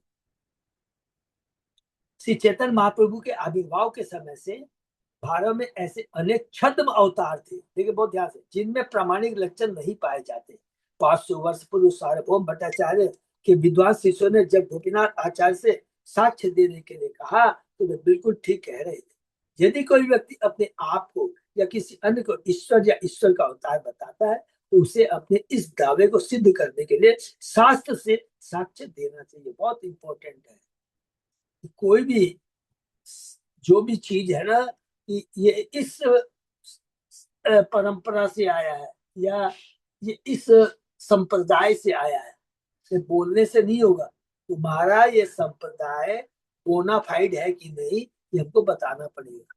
श्री चैतन्य महाप्रभु के आविर्भाव के समय से भारत में ऐसे अनेक छद्म अवतार थे, देखिए बहुत ध्यान से, जिनमें प्रामाणिक लक्षण नहीं पाए जाते। 500 वर्ष पूर्व सार्वभौम भट्टाचार्य के विद्वान शिष्यों ने जब गोपीनाथ आचार्य से साक्ष्य देने के लिए कहा तो वे बिल्कुल ठीक कह रहे थे। यदि कोई व्यक्ति अपने आप को या किसी अन्य को ईश्वर या ईश्वर का अवतार बताता है तो उसे अपने इस दावे को सिद्ध करने के लिए शास्त्र से साक्ष्य देना चाहिए। बहुत इंपॉर्टेंट है। कोई भी जो भी चीज है ना, ये इस परंपरा से आया है या ये इस संप्रदाय से आया है, से बोलने से नहीं होगा। तुम्हारा ये संप्रदाय बोनाफाइड है कि नहीं, ये हमको बताना पड़ेगा।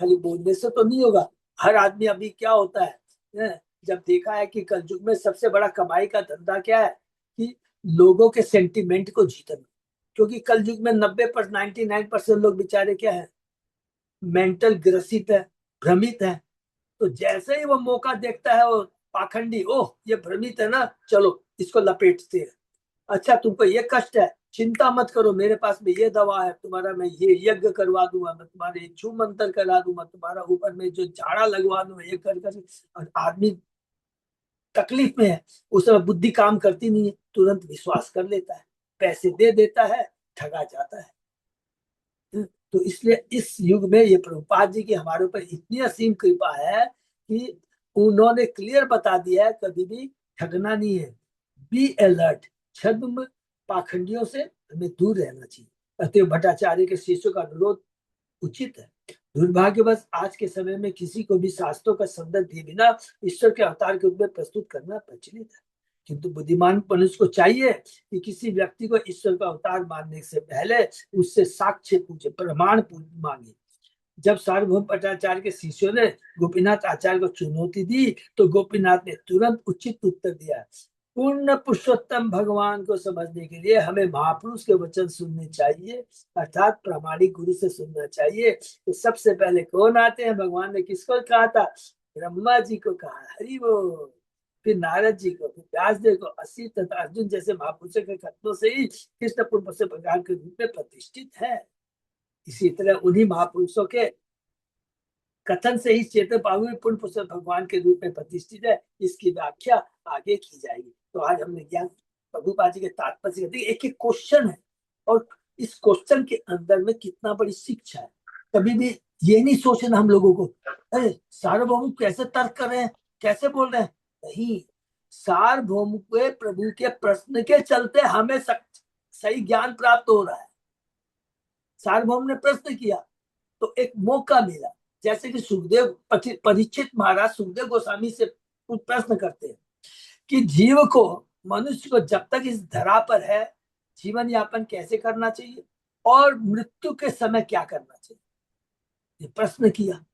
खाली बोलने से तो नहीं होगा। हर आदमी अभी क्या होता है, जब देखा है कि कलयुग में सबसे बड़ा कमाई का धंधा क्या है, कि लोगों के सेंटिमेंट को जीतना। क्योंकि कलयुग में 99% लोग बेचारे क्या है, मेंटल ग्रसित है, भ्रमित है। तो जैसे ही वो मौका देखता है वो पाखंडी, ओह ये भ्रमित है ना, चलो इसको लपेटते हैं। अच्छा तुमको ये कष्ट है, चिंता मत करो, मेरे पास में ये दवा है, तुम्हारा मैं ये यज्ञ करवा दूंगा, मैं तुम्हारे छू मंत्र करा दूंगा, तुम्हारा ऊपर में जो झाड़ा लगवा दूंगा, ये कर। और आदमी तकलीफ में है, उस समय बुद्धि काम करती नहीं है, तुरंत विश्वास कर लेता है, पैसे दे देता है, ठगा जाता है। तो इसलिए इस युग में ये प्रभुपाद जी की हमारे ऊपर इतनी असीम कृपा है कि उन्होंने क्लियर बता दिया है, कभी भी ठगना नहीं है। बी अलर्ट, छद्म पाखंडियों से हमें दूर रहना चाहिए। अतएव भट्टाचार्य के शिष्यों का अनुरोध उचित है। दुर्भाग्यवश आज के समय में किसी को भी शास्त्रों का संदर्भ दिए बिना ईश्वर के अवतार के रूप में प्रस्तुत करना प्रचलित है। किंतु बुद्धिमान मनुष्य को चाहिए कि किसी व्यक्ति को ईश्वर का अवतार मानने से पहले उससे साक्ष्य पूछे, प्रमाण मांगे। जब सार्वभौम भट्टाचार्य के शिष्यों ने गोपीनाथ आचार्य को चुनौती दी तो गोपीनाथ ने तुरंत उचित उत्तर दिया। पूर्ण पुरुषोत्तम भगवान को समझने के लिए हमें महापुरुष के वचन सुनने चाहिए, अर्थात प्रामाणिक गुरु से सुनना चाहिए। तो सबसे पहले कौन आते हैं, भगवान ने किसको कहा था, ब्रह्मा जी को कहा, हरि वो, फिर नारद जी को, फिर व्यासदेव को, असित तथा अर्जुन जैसे महापुरुषों के कथनों से ही कृष्ण पूर्ण से भगवान के रूप में प्रतिष्ठित है। इसी तरह उन्हीं महापुरुषों के कथन से ही चेतन पावन पूर्ण पुरुष भगवान के रूप में प्रतिष्ठित है। इसकी व्याख्या आगे की जाएगी। तो आज हमने ज्ञान प्रभुपाद जी के तात्पर्य से एक एक क्वेश्चन है और इस क्वेश्चन के अंदर में कितना बड़ी शिक्षा है। कभी भी ये नहीं सोचना हम लोगों को, अरे सार्वभौम कैसे तर्क कर रहे हैं, कैसे बोल रहे हैं। नहीं, सार्वभौम के प्रभु के प्रश्न के चलते हमें सही ज्ञान प्राप्त हो रहा है। सार्वभौम ने प्रश्न किया तो एक मौका मिला। जैसे कि सुखदेव परीक्षित महाराज सुखदेव गोस्वामी से कुछ प्रश्न करते हैं कि जीव को, मनुष्य को जब तक इस धरा पर है जीवन यापन कैसे करना चाहिए और मृत्यु के समय क्या करना चाहिए, ये प्रश्न किया।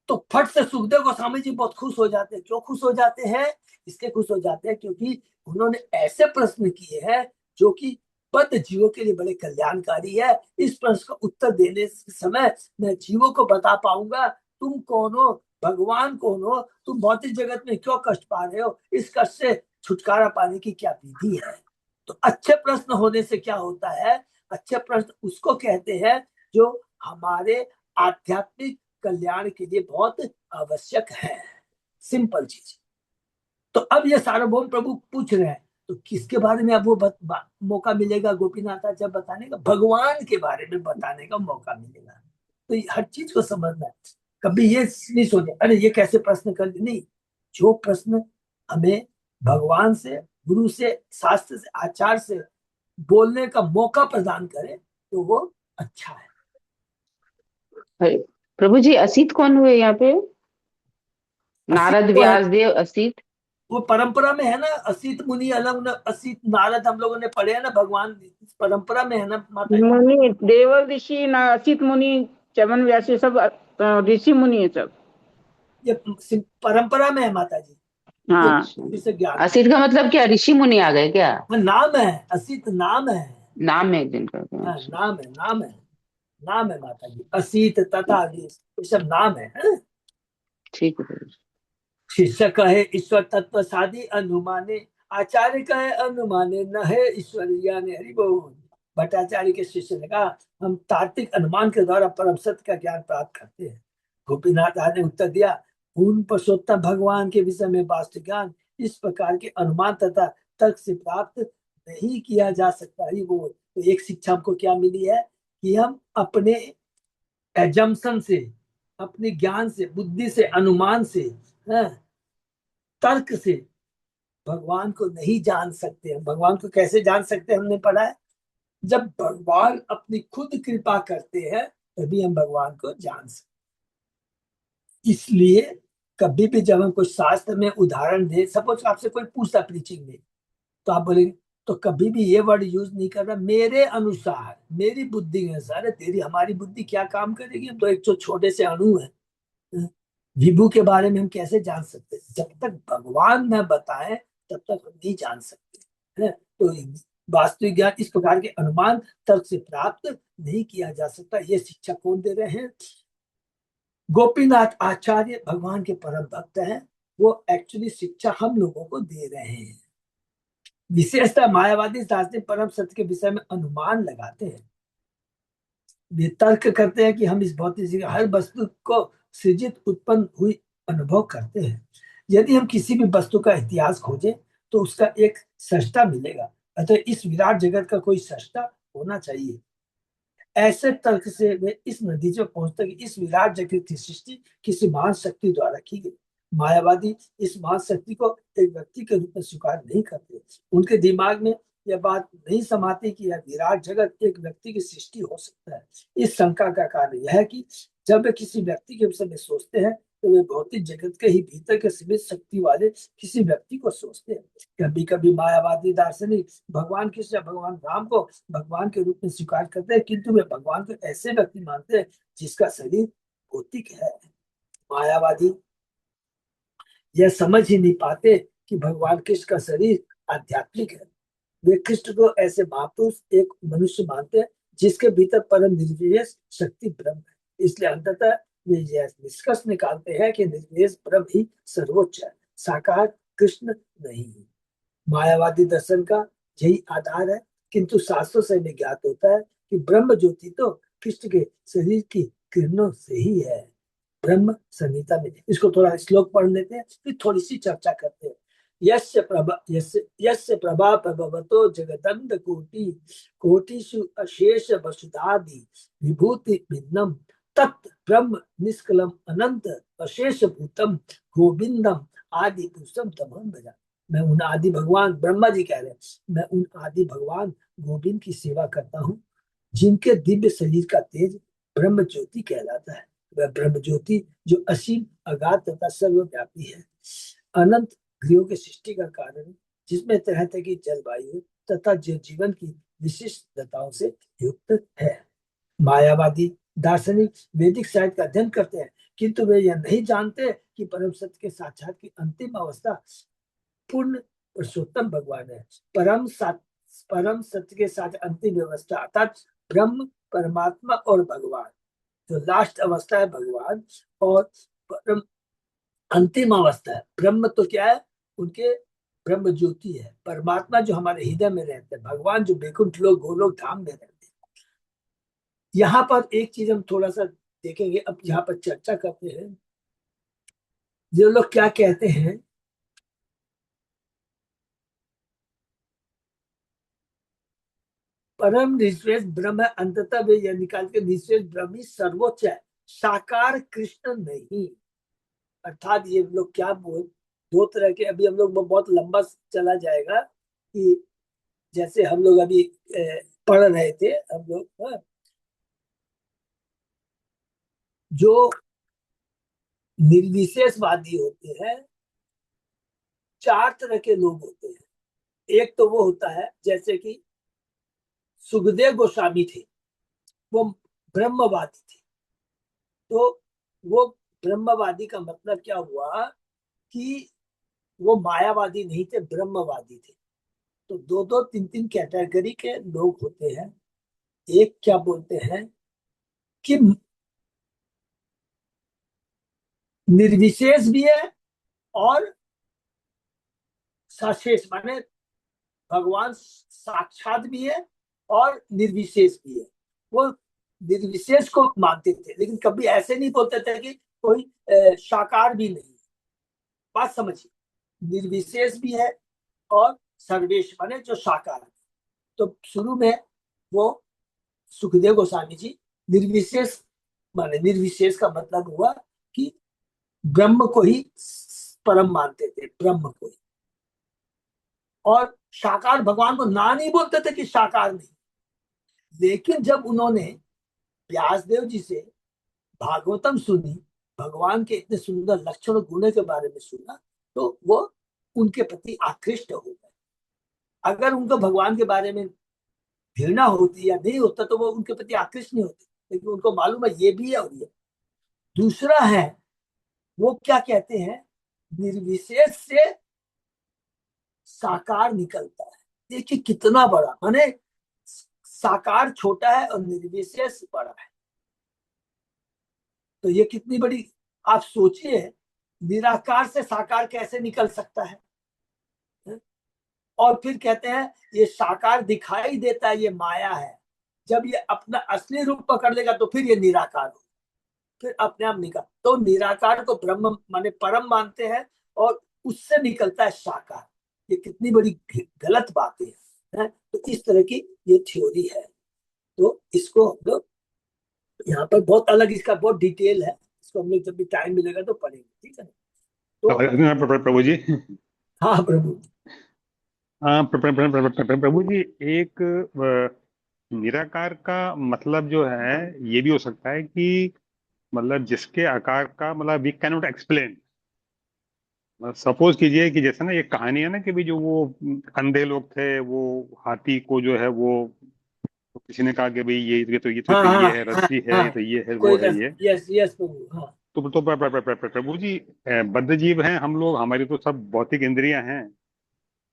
तो फट से सुखदेव गोस्वामी जी बहुत खुश हो जाते हैं। क्यों खुश हो जाते हैं, इसलिए खुश हो जाते हैं क्योंकि उन्होंने ऐसे प्रश्न किए हैं जो कि बद्ध जीवों के लिए बड़े कल्याणकारी है। इस प्रश्न का उत्तर देने समय मैं जीवों को बता पाऊंगा तुम कौन हो, भगवान कौन हो, तुम भौतिक जगत में क्यों कष्ट पा रहे हो, इस कष्ट से छुटकारा पाने की क्या विधि है। तो अच्छे प्रश्न होने से क्या होता है, अच्छे प्रश्न उसको कहते हैं जो हमारे आध्यात्मिक कल्याण के लिए बहुत आवश्यक है। सिंपल चीज। तो अब ये सार्वभौम प्रभु पूछ रहे हैं तो किसके बारे में अब वो मौका मिलेगा गोपीनाथ जब बताने का, भगवान के बारे में बताने का मौका मिलेगा। तो हर चीज को समझना है। कभी ये नहीं सोचे अरे ये कैसे प्रश्न कर, नहीं, जो प्रश्न हमें भगवान से, गुरु से, शास्त्र से, आचार से बोलने का मौका प्रदान करे तो वो अच्छा है। अरे, प्रभु जी असित कौन हुए यहाँ पे? असित नारद, तो है, व्यासदेव, असित। वो परंपरा में है ना, असित मुनि अलग, असित नारद हम लोगों ने पढ़े है ना, भगवान परंपरा में है ना माता जी। मुनि देव ऋषि असित मुनि चमन व्यास ये सब तो ऋषि मुनि है सब। ये परंपरा में है माता जी। हाँ, इसे ज्ञान, असित का मतलब क्या, ऋषि मुनि आ गए क्या? नाम है, असित नाम है। नाम है एक दिन का? हाँ, अच्छा, नाम है, नाम है, नाम है माता जी। असित तथा ये सब नाम है, हाँ? ठीक है गुरुजी। शिष्य कहे ईश्वर तत्व साधी अनुमाने, आचार्य कहे अनुमाने न है ईश्वर ज्ञाने। हरि बोल। भट्टाचार्य के शिष्य ने कहा हम तात्विक अनुमान के द्वारा परम सत्य का ज्ञान प्राप्त करते हैं। गोपीनाथ आर्य ने उत्तर दिया, पूर्ण पुरुषोत्तम भगवान के विषय में वास्तु ज्ञान इस प्रकार के अनुमान तथा तर्क से प्राप्त नहीं किया जा सकता। ही वो तो एक शिक्षा हमको क्या मिली है कि हम अपने एजम्पशन से, अपने ज्ञान से, बुद्धि से, अनुमान से, हाँ, तर्क से भगवान को नहीं जान सकते। हम भगवान को कैसे जान सकते हैं, हमने पढ़ा है, जब भगवान अपनी खुद कृपा करते हैं तभी हम भगवान को जान सकते। इसलिए कभी भी जब हम कोई शास्त्र में उदाहरण दे, सपोज आपसे कोई पूछता प्रीचिंग में, तो आप बोलेंगे, तो कभी भी ये वर्ड यूज नहीं करना मेरे अनुसार, मेरी बुद्धि के अनुसार। तेरी हमारी बुद्धि क्या काम करेगी, हम तो एक तो छोटे से अणु है। विभू के बारे में हम कैसे जान सकते हैं? जब तक भगवान न बताए तब तक हम नहीं जान सकते हैं। तो वास्तविक ज्ञान इस प्रकार के अनुमान तर्क से प्राप्त नहीं किया जा सकता। ये शिक्षा कौन दे रहे हैं? गोपीनाथ आचार्य भगवान के परम भक्त हैं। वो एक्चुअली शिक्षा हम लोगों को दे रहे हैं। विशेषतः मायावादी दार्शनिक परम सत्य के विषय में अनुमान लगाते हैं। वे तर्क करते हैं कि हम इस भौतिक जगत हर वस्तु को सृजित उत्पन्न हुई अनुभव करते हैं। यदि हम किसी भी वस्तु का इतिहास खोजें तो उसका एक सृष्टा मिलेगा, अतः इस विराट जगत का कोई सृष्टा होना चाहिए। ऐसे तर्क से वे इस नतीजे पर पहुंचते कि इस विराट जगत की सृष्टि किसी महान शक्ति द्वारा की गई। मायावादी इस महान शक्ति को एक व्यक्ति के रूप में स्वीकार नहीं करते। उनके दिमाग में यह बात नहीं समाती कि यह विराट जगत एक व्यक्ति की सृष्टि हो सकता है। इस शंका का कारण यह है कि जब वे किसी व्यक्ति के विषय में सोचते हैं तो वे भौतिक जगत के ही भीतर के सीमित शक्ति वाले किसी व्यक्ति को सोचते हैं। कभी कभी मायावादी दार्शनिक भगवान कृष्ण या भगवान राम को भगवान के रूप में स्वीकार करते हैं, किंतु वे भगवान को ऐसे व्यक्ति मानते हैं जिसका शरीर भौतिक है। मायावादी यह समझ ही नहीं पाते कि भगवान कृष्ण का शरीर आध्यात्मिक है। वे कृष्ण को ऐसे महापुरुष एक मनुष्य मानते हैं जिसके भीतर परम निर्विशेष शक्ति ब्रह्म है। इसलिए अंततः वे यह निष्कर्ष निकालते हैं कि निर्विशेष ब्रह्म ही सर्वोच्च है, साकार कृष्ण नहीं है। मायावादी दर्शन का यही आधार है, किंतु शास्त्रों से हमें ज्ञात होता है कि ब्रह्म ज्योति तो कृष्ण के शरीर की किरणों से ही है। ब्रह्म संहिता में इसको थोड़ा श्लोक पढ़ लेते हैं, फिर थोड़ी सी चर्चा करते हैं। यस्य प्रभा प्रभवतो जगदंड कोटि कोटिषु अशेष वसुधादि विभूति भिन्नम तत् ब्रह्म निष्कलम अनंत अशेष भूतम गोविंदम आदि पुरुषम तमहम भजा। मैं उन आदि भगवान, ब्रह्मा जी कह रहे हैं, मैं उन आदि भगवान गोविंद की सेवा करता हूँ जिनके दिव्य शरीर का तेज ब्रह्म ज्योति कहलाता है। वह ब्रह्म ज्योति जो असीम अगाध तथा सर्वव्यापी है, अनंत गृहों की सृष्टि का कारण है, जिसमें तरह तरह की जलवायु तथा जीवन की विशिष्टताओं से युक्त है। मायावादी दार्शनिक वैदिक साहित्य का अध्ययन करते हैं, किंतु वे यह नहीं जानते कि परम सत्य के साक्षात की अंतिम अवस्था पूर्ण पुरुषोत्तम भगवान है। परम सत्य के साथ अंतिम व्यवस्था अर्थात ब्रह्म, परमात्मा और भगवान, जो लास्ट अवस्था है भगवान, और परम अंतिम अवस्था है ब्रह्म। तो क्या है? उनके ब्रह्म ज्योति है। परमात्मा जो हमारे हृदय में रहते हैं, भगवान जो बैकुंठ लोक गोलोक धाम में रहते हैं। यहाँ पर एक चीज हम थोड़ा सा देखेंगे, अब यहाँ पर चर्चा करते हैं। जो लोग क्या कहते हैं, परम निश्रेष ब्रह्म है, अंततः वे यह निकाल के निश्रेष ब्रह्म ही सर्वोच्च है, साकार कृष्ण नहीं। अर्थात ये लोग क्या बोल, दो तरह के, अभी हम लोग बहुत लंबा चला जाएगा कि जैसे हम लोग अभी पढ़ रहे थे हम लोग, जो निर्विशेषवादी होते हैं, चार तरह के लोग होते हैं। एक तो वो होता है जैसे कि सुखदेव गोस्वामी थे, वो ब्रह्मवादी थे। तो वो ब्रह्मवादी का मतलब क्या हुआ कि वो मायावादी नहीं थे, ब्रह्मवादी थे। तो दो दो तीन तीन कैटेगरी के लोग होते हैं। एक क्या बोलते हैं कि निर्विशेष भी है और सशेष, माने भगवान साक्षात भी है और निर्विशेष भी है। वो निर्विशेष को मानते थे, लेकिन कभी ऐसे नहीं बोलते थे कि कोई साकार भी नहीं। बात समझिए, निर्विशेष भी है और सर्वेश माने जो साकार है। तो शुरू में वो सुखदेव गोस्वामी जी निर्विशेष माने, निर्विशेष का मतलब हुआ कि ब्रह्म को ही परम मानते थे, ब्रह्म को ही। और साकार भगवान को ना नहीं बोलते थे कि साकार नहीं। लेकिन जब उन्होंने व्यासदेव जी से भागवतम सुनी, भगवान के इतने सुंदर लक्षण और गुणों के बारे में सुना, तो वो उनके प्रति आकृष्ट हो गए। अगर उनको भगवान के बारे में घृणा होती या नहीं होता तो वो उनके प्रति आकृष्ट नहीं होते, लेकिन उनको मालूम है ये भी है और ये। दूसरा है, वो क्या कहते हैं, निर्विशेष से साकार निकलता है। देखिए कितना बड़ा, माने साकार छोटा है और निर्विशेष बड़ा है। तो ये कितनी बड़ी, आप सोचिए, निराकार से साकार कैसे निकल सकता है। और फिर कहते हैं ये साकार दिखाई देता है, ये माया है। जब ये अपना असली रूप पकड़ लेगा तो फिर ये निराकार हो, फिर अपने आप निकल। तो निराकार को ब्रह्म माने परम मानते हैं और उससे निकलता है साकार। ये कितनी बड़ी गलत बातें है। तो इस तरह की ये थ्योरी है। तो इसको हम लोग यहाँ पर बहुत अलग, इसका बहुत डिटेल है, इसको हम लोग जब भी टाइम मिलेगा तो पढ़ेंगे, ठीक है। तो प्रभु जी, हाँ प्रभु, हाँ प्रभु जी, एक निराकार का मतलब जो है ये भी हो सकता है कि मतलब जिसके आकार का मतलब we can not explain. Suppose कीजिए कि जैसे ना ये कहानी है ना कि भी जो वो अंधे लोग थे, वो हाथी को जो है वो, तो किसी ने कहा कि भाई हाँ हाँ ये है हाँ रस्सी है, हाँ, ये तो ये है वो कोई है ये। यस यस प्रभु, हाँ तो प्रभु जी, बद्ध जीव हैं हम लोग, हमारी तो सब भौतिक इंद्रियां हैं।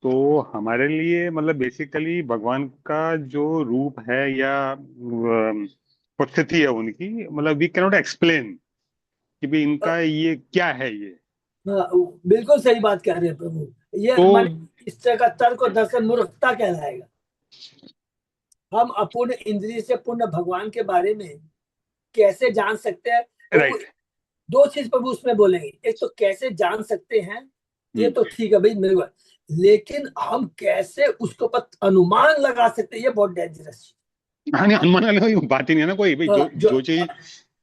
तो हमारे लिए मतलब बेसिकली भगवान का जो रूप है या उपस्थिति है उनकी, मतलब वी कैनॉट एक्सप्लेन कि भाई इनका ये क्या है ये। हाँ, बिल्कुल सही बात कह रहे हैं प्रभु। ये तो माने इस तरह का तर्क और दर्शन मूर्खता कहलाएगा। हम अपूर्ण इंद्रिय से पूर्ण भगवान के बारे में कैसे जान सकते हैं प्रभु। राइट। दो चीज प्रभु उसमें बोलेंगे, एक तो कैसे जान सकते हैं, ये तो ठीक है भाई मेरे को, लेकिन हम कैसे उसको पर अनुमान लगा सकते हैं, ये बहुत डेंजरस हाँ नहीं, अनुमान वाली कोई बात ही नहीं है ना कोई भाई। है। जो जो जो चीज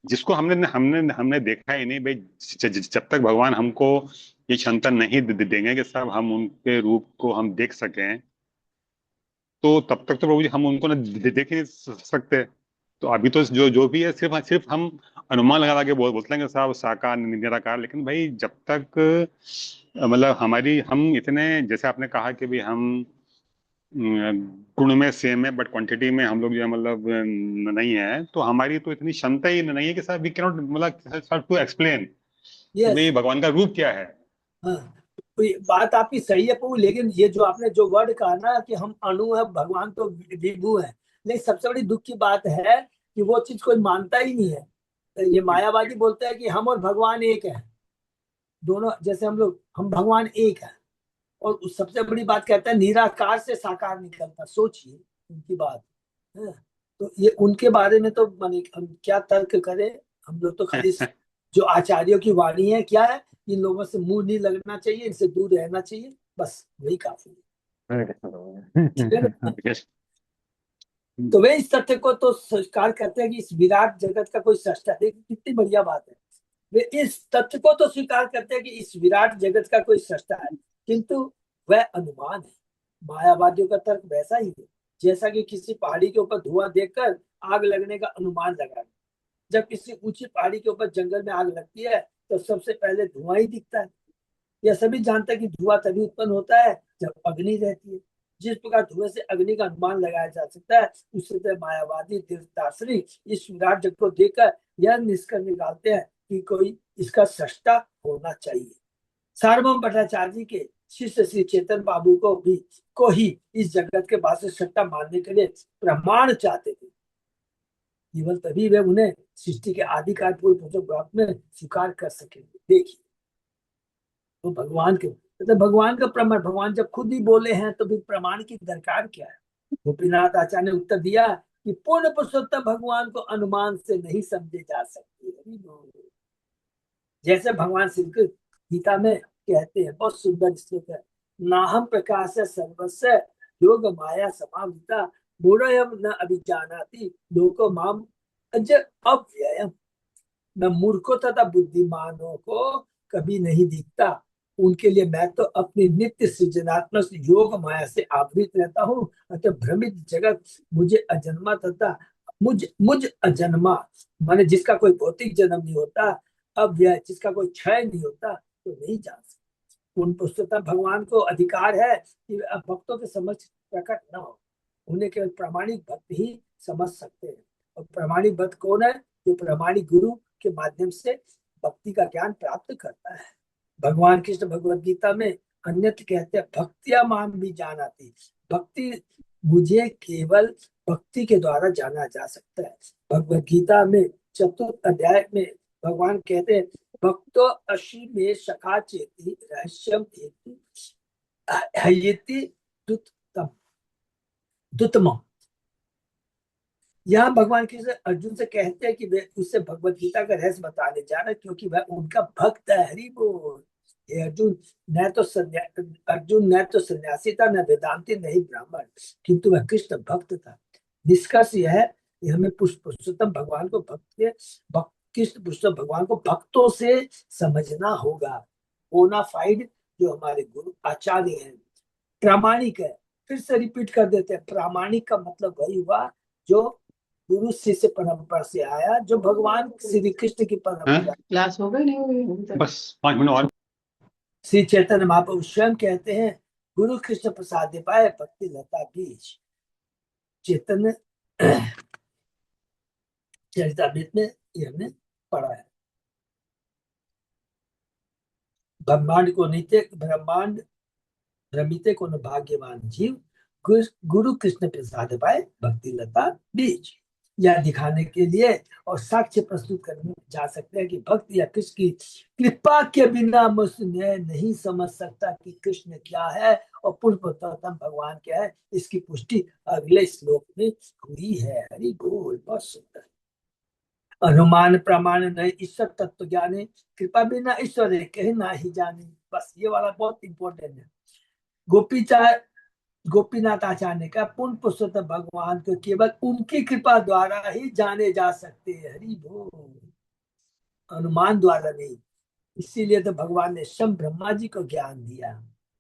जिसको हमने हमने हमने देखा ही नहीं भाई, जब तक भगवान हमको ये क्षमता नहीं देंगे कि साहब हम उनके रूप को हम देख सकें, तो तब तक तो प्रभु जी हम उनको ना देख ही नहीं सकते। तो अभी तो जो जो भी है सिर्फ सिर्फ हम अनुमान लगा लगा के बोलते हैं कि साहब साकार निराकार। लेकिन भाई जब तक मतलब हमारी हम इतने, जैसे आपने कहा कि भाई हम गुण में सेम है बट क्वांटिटी में हम लोग जो है मतलब नहीं है, तो हमारी तो इतनी क्षमता ही नहीं है कि साहब वी कैन नॉट मतलब टू एक्सप्लेन कि यस, भाई भगवान का रूप क्या है। हाँ, तो ये बात आपकी सही है प्रभु, लेकिन ये जो आपने जो वर्ड कहा ना कि हम अणु है, भगवान तो विभु है। लेकिन सबसे बड़ी दुख की बात है कि वो चीज कोई मानता ही नहीं है। ये मायावादी बोलता है कि हम और भगवान एक है, दोनों जैसे हम लोग, हम भगवान एक है। और उस सबसे बड़ी बात कहता है निराकार से साकार निकलता, सोचिए उनकी बात है। तो ये उनके बारे में तो माने हम क्या तर्क करें। हम लोग तो खाली जो आचार्यों की वाणी है क्या है, इन लोगों से मुंह नहीं लगना चाहिए, इनसे दूर रहना चाहिए, बस वही काफी है, ठीक है ना। तो वे इस तथ्य को तो स्वीकार करते हैं कि इस विराट जगत का कोई सृष्टा है। देखिए कितनी बढ़िया बात है। वे इस तथ्य को तो स्वीकार करते हैं कि इस विराट जगत का कोई सृष्टा है, किंतु वह अनुमान है। मायावादियों का तर्क वैसा ही है, जैसा कि किसी पहाड़ी के ऊपर धुआं देखकर आग लगने का अनुमान लगाना। जब किसी ऊंची पहाड़ी के ऊपर जंगल में आग लगती है तो सबसे पहले धुआं ही दिखता है। यह सभी जानते हैं कि धुआं तभी उत्पन्न होता है जब अग्नि रहती है। जिस प्रकार धुएं से अग्नि का अनुमान लगाया जा सकता है, उसी तरह मायावादी दार्शनिक इस विराट जगत को देखकर यह निष्कर्ष निकालते हैं कि कोई इसका सृष्टा होना चाहिए। सार्वभौम भट्टाचार्य जी के शिष्य श्री चेतन बाबू को ही इस जगत के वास्तविक सत्ता मानने के लिए प्रमाण चाहते थे। केवल तभी वे उन्हें सृष्टि के आदिकाल पूर्व में स्वीकार कर सकेंगे। देखिए, तो भगवान के मतलब भगवान का प्रमाण, भगवान जब खुद ही बोले हैं तो फिर प्रमाण की दरकार क्या है। गोपीनाथ आचार्य ने उत्तर दिया कि पूर्ण पुरुषोत्तम भगवान को अनुमान से नहीं समझे जा सकते। जैसे भगवान श्री कृष्ण गीता में कहते हैं, बहुत सुंदर श्लोक है, नाहम प्रकाश सर्वस्व योग माया समाविता मूढ़यम न अभिजानाति लोको माम अज अव्ययम। मैं मूर्खों तथा बुद्धिमानों को कभी नहीं दिखता, उनके लिए मैं तो अपनी नित्य सृजनात्मक योग माया से आवृत रहता हूँ। अतः भ्रमित जगत मुझे अजन्मा तथा मुझ अजन्मा माने जिसका कोई भौतिक जन्म नहीं होता, अव्यय जिसका कोई क्षय नहीं होता, तो नहीं जान सकता। उन पुस्तकता भगवान को अधिकार है कि भक्तों के समझ प्रकट न हो, उन्हें केवल प्रामाणिक भक्त ही समझ सकते हैं। और प्रामाणिक भक्त कौन है? जो प्रामाणिक गुरु के माध्यम से भक्ति का ज्ञान प्राप्त करता है। भगवान कृष्ण भगवद गीता में अन्यत्र कहते हैं, भक्तिया माम भी जानाति, भक्ति मुझे केवल भक्ति के द्वारा जाना जा सकता है। भगवद गीता में 4th अध्याय में भगवान कहते हैं, भक्तो अशी में सखा चेती रहस्यम हेतु हयति दुतम। यहाँ भगवान कृष्ण अर्जुन से कहते हैं कि वे उससे भगवत गीता का रहस्य बताने जा रहे हैं, क्योंकि वह उनका भक्त है। हरि बोल। ये अर्जुन न तो सन्यासी था, न वेदांती, नहीं ब्राह्मण, किंतु वह कृष्ण भक्त था। निष्कर्ष यह है कि हमें पुरुषोत्तम भगवान को कृष्ण पुरुषोत्तम भगवान को भक्तों से समझना होगा। बोनाफाइड जो हमारे गुरु आचार्य हैं, प्रामाणिक है। फिर से रिपीट कर देते हैं, प्रामाणिक का मतलब वही हुआ जो गुरु शिष्य परंपरा से आया, जो भगवान श्री कृष्ण की परंपरा। क्लास हो गई नहीं हुई? बस 5 मिनट और। श्री चैतन्य महाप्रभु स्वयं कहते हैं, गुरु कृष्ण प्रसाद पाए भक्ति लता बीज। चैतन्य चरितामृत में ये हमने पढ़ा है। ब्रह्मांड भ्रमिते को न भाग्यवान जीव, गुरु कृष्ण प्रसाद पाए भक्ति लता बीज। यह दिखाने के लिए और साक्ष्य प्रस्तुत करने जा सकते हैं कि भक्त या कृष्ण की कृपा के बिना मनुष्य नहीं समझ सकता कि कृष्ण क्या है और पुरुषोत्तम भगवान क्या है। इसकी पुष्टि अगले श्लोक में हुई है। हरि बोल। बहुत सुंदर। अनुमान प्रमाण नहीं ईश्वर तत्व ज्ञाने, कृपा बिना ईश्वर कहे ना ही जाने। बस ये वाला बहुत इंपॉर्टेंट है। गोपीनाथ आचार्य का पूर्ण पुरुषोत्तम भगवान को केवल उनकी कृपा द्वारा ही जाने जा सकते हैं। हरि बोल। अनुमान द्वारा नहीं। इसीलिए तो भगवान ने स्वयं ब्रह्मा जी को ज्ञान दिया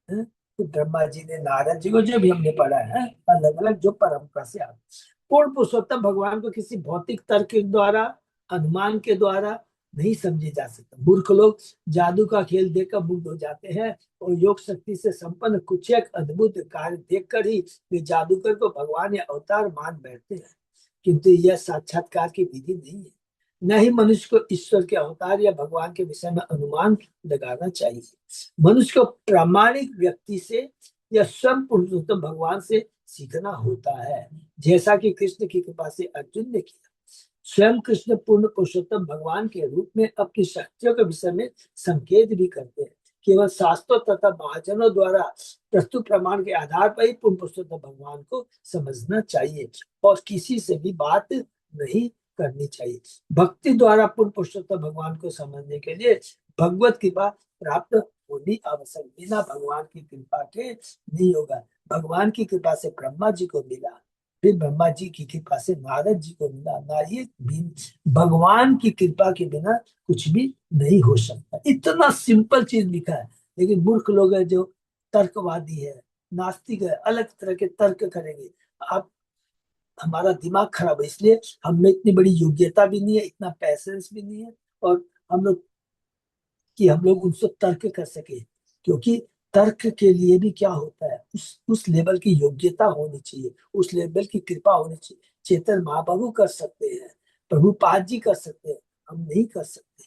है? तो ब्रह्मा जी ने नारद जी को, जो भी हमने पढ़ा है अलग अलग जो परंपरा से आता। पूर्ण पुरुषोत्तम भगवान को किसी भौतिक तर्क के द्वारा, अनुमान के द्वारा नहीं समझे जा सकता। मूर्ख लोग जादू का खेल देखकर मुग्ध हो जाते हैं और योग शक्ति से संपन्न कुछ एक अद्भुत कार्य देखकर ही वे जादूगर को भगवान या अवतार मान बैठते हैं, किंतु यह साक्षात्कार की विधि नहीं है। न ही मनुष्य को ईश्वर के अवतार या भगवान के विषय में अनुमान लगाना चाहिए। मनुष्य को प्रामाणिक व्यक्ति से या स्वयं पुरुषोत्तम भगवान से सीखना होता है, जैसा कि कृष्ण की कृपा से अर्जुन ने किया। स्वयं कृष्ण पूर्ण पुरुषोत्तम भगवान के रूप में अपनी शक्तियों के विषय में संकेत भी करते हैं। केवल शास्त्रों तथा महाजनों द्वारा प्रस्तुत प्रमाण के आधार पर ही पूर्ण पुरुषोत्तम भगवान को समझना चाहिए और किसी से भी बात नहीं करनी चाहिए। भक्ति द्वारा पूर्ण पुरुषोत्तम भगवान को समझने के लिए भगवत कृपा प्राप्त होनी आवश्यक। बिना भगवान की कृपा के नहीं होगा। भगवान की कृपा से ब्रह्मा जी को मिला, फिर ब्रह्मा जी की कृपा से नारद जी को मिला। नारद भगवान की कृपा के बिना कुछ भी नहीं हो सकता। इतना सिंपल चीज लिखा है, लेकिन मूर्ख लोग है जो तर्कवादी है, नास्तिक है, अलग तरह के तर्क करेंगे। आप हमारा दिमाग खराब है, इसलिए हम में इतनी बड़ी योग्यता भी नहीं है, इतना पैसेंस भी नहीं है, और हम लोग उनसे तर्क कर सके। क्योंकि तर्क के लिए भी क्या होता है, उस लेवल की योग्यता होनी चाहिए, उस लेवल की कृपा होनी चाहिए। चेतन महाप्रभु कर सकते हैं, प्रभुपाद जी कर सकते हैं, हम नहीं कर सकते।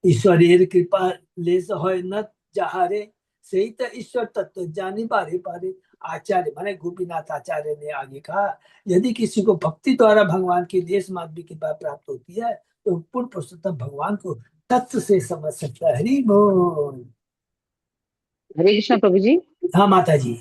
ईश्वरेर कृपा लेस होय न जहारे, सही तो ईश्वर तत्व जानी बारे पारे। आचार्य माने गोपीनाथ आचार्य ने आगे कहा, यदि किसी को भक्ति द्वारा भगवान की लेस मात्र भी कृपा प्राप्त होती है तो पूर्ण पुरुषोत्तम भगवान को तत्व से समझ सकता है। हरि बोल। हरे कृष्णा प्रभु जी। हाँ माता जी।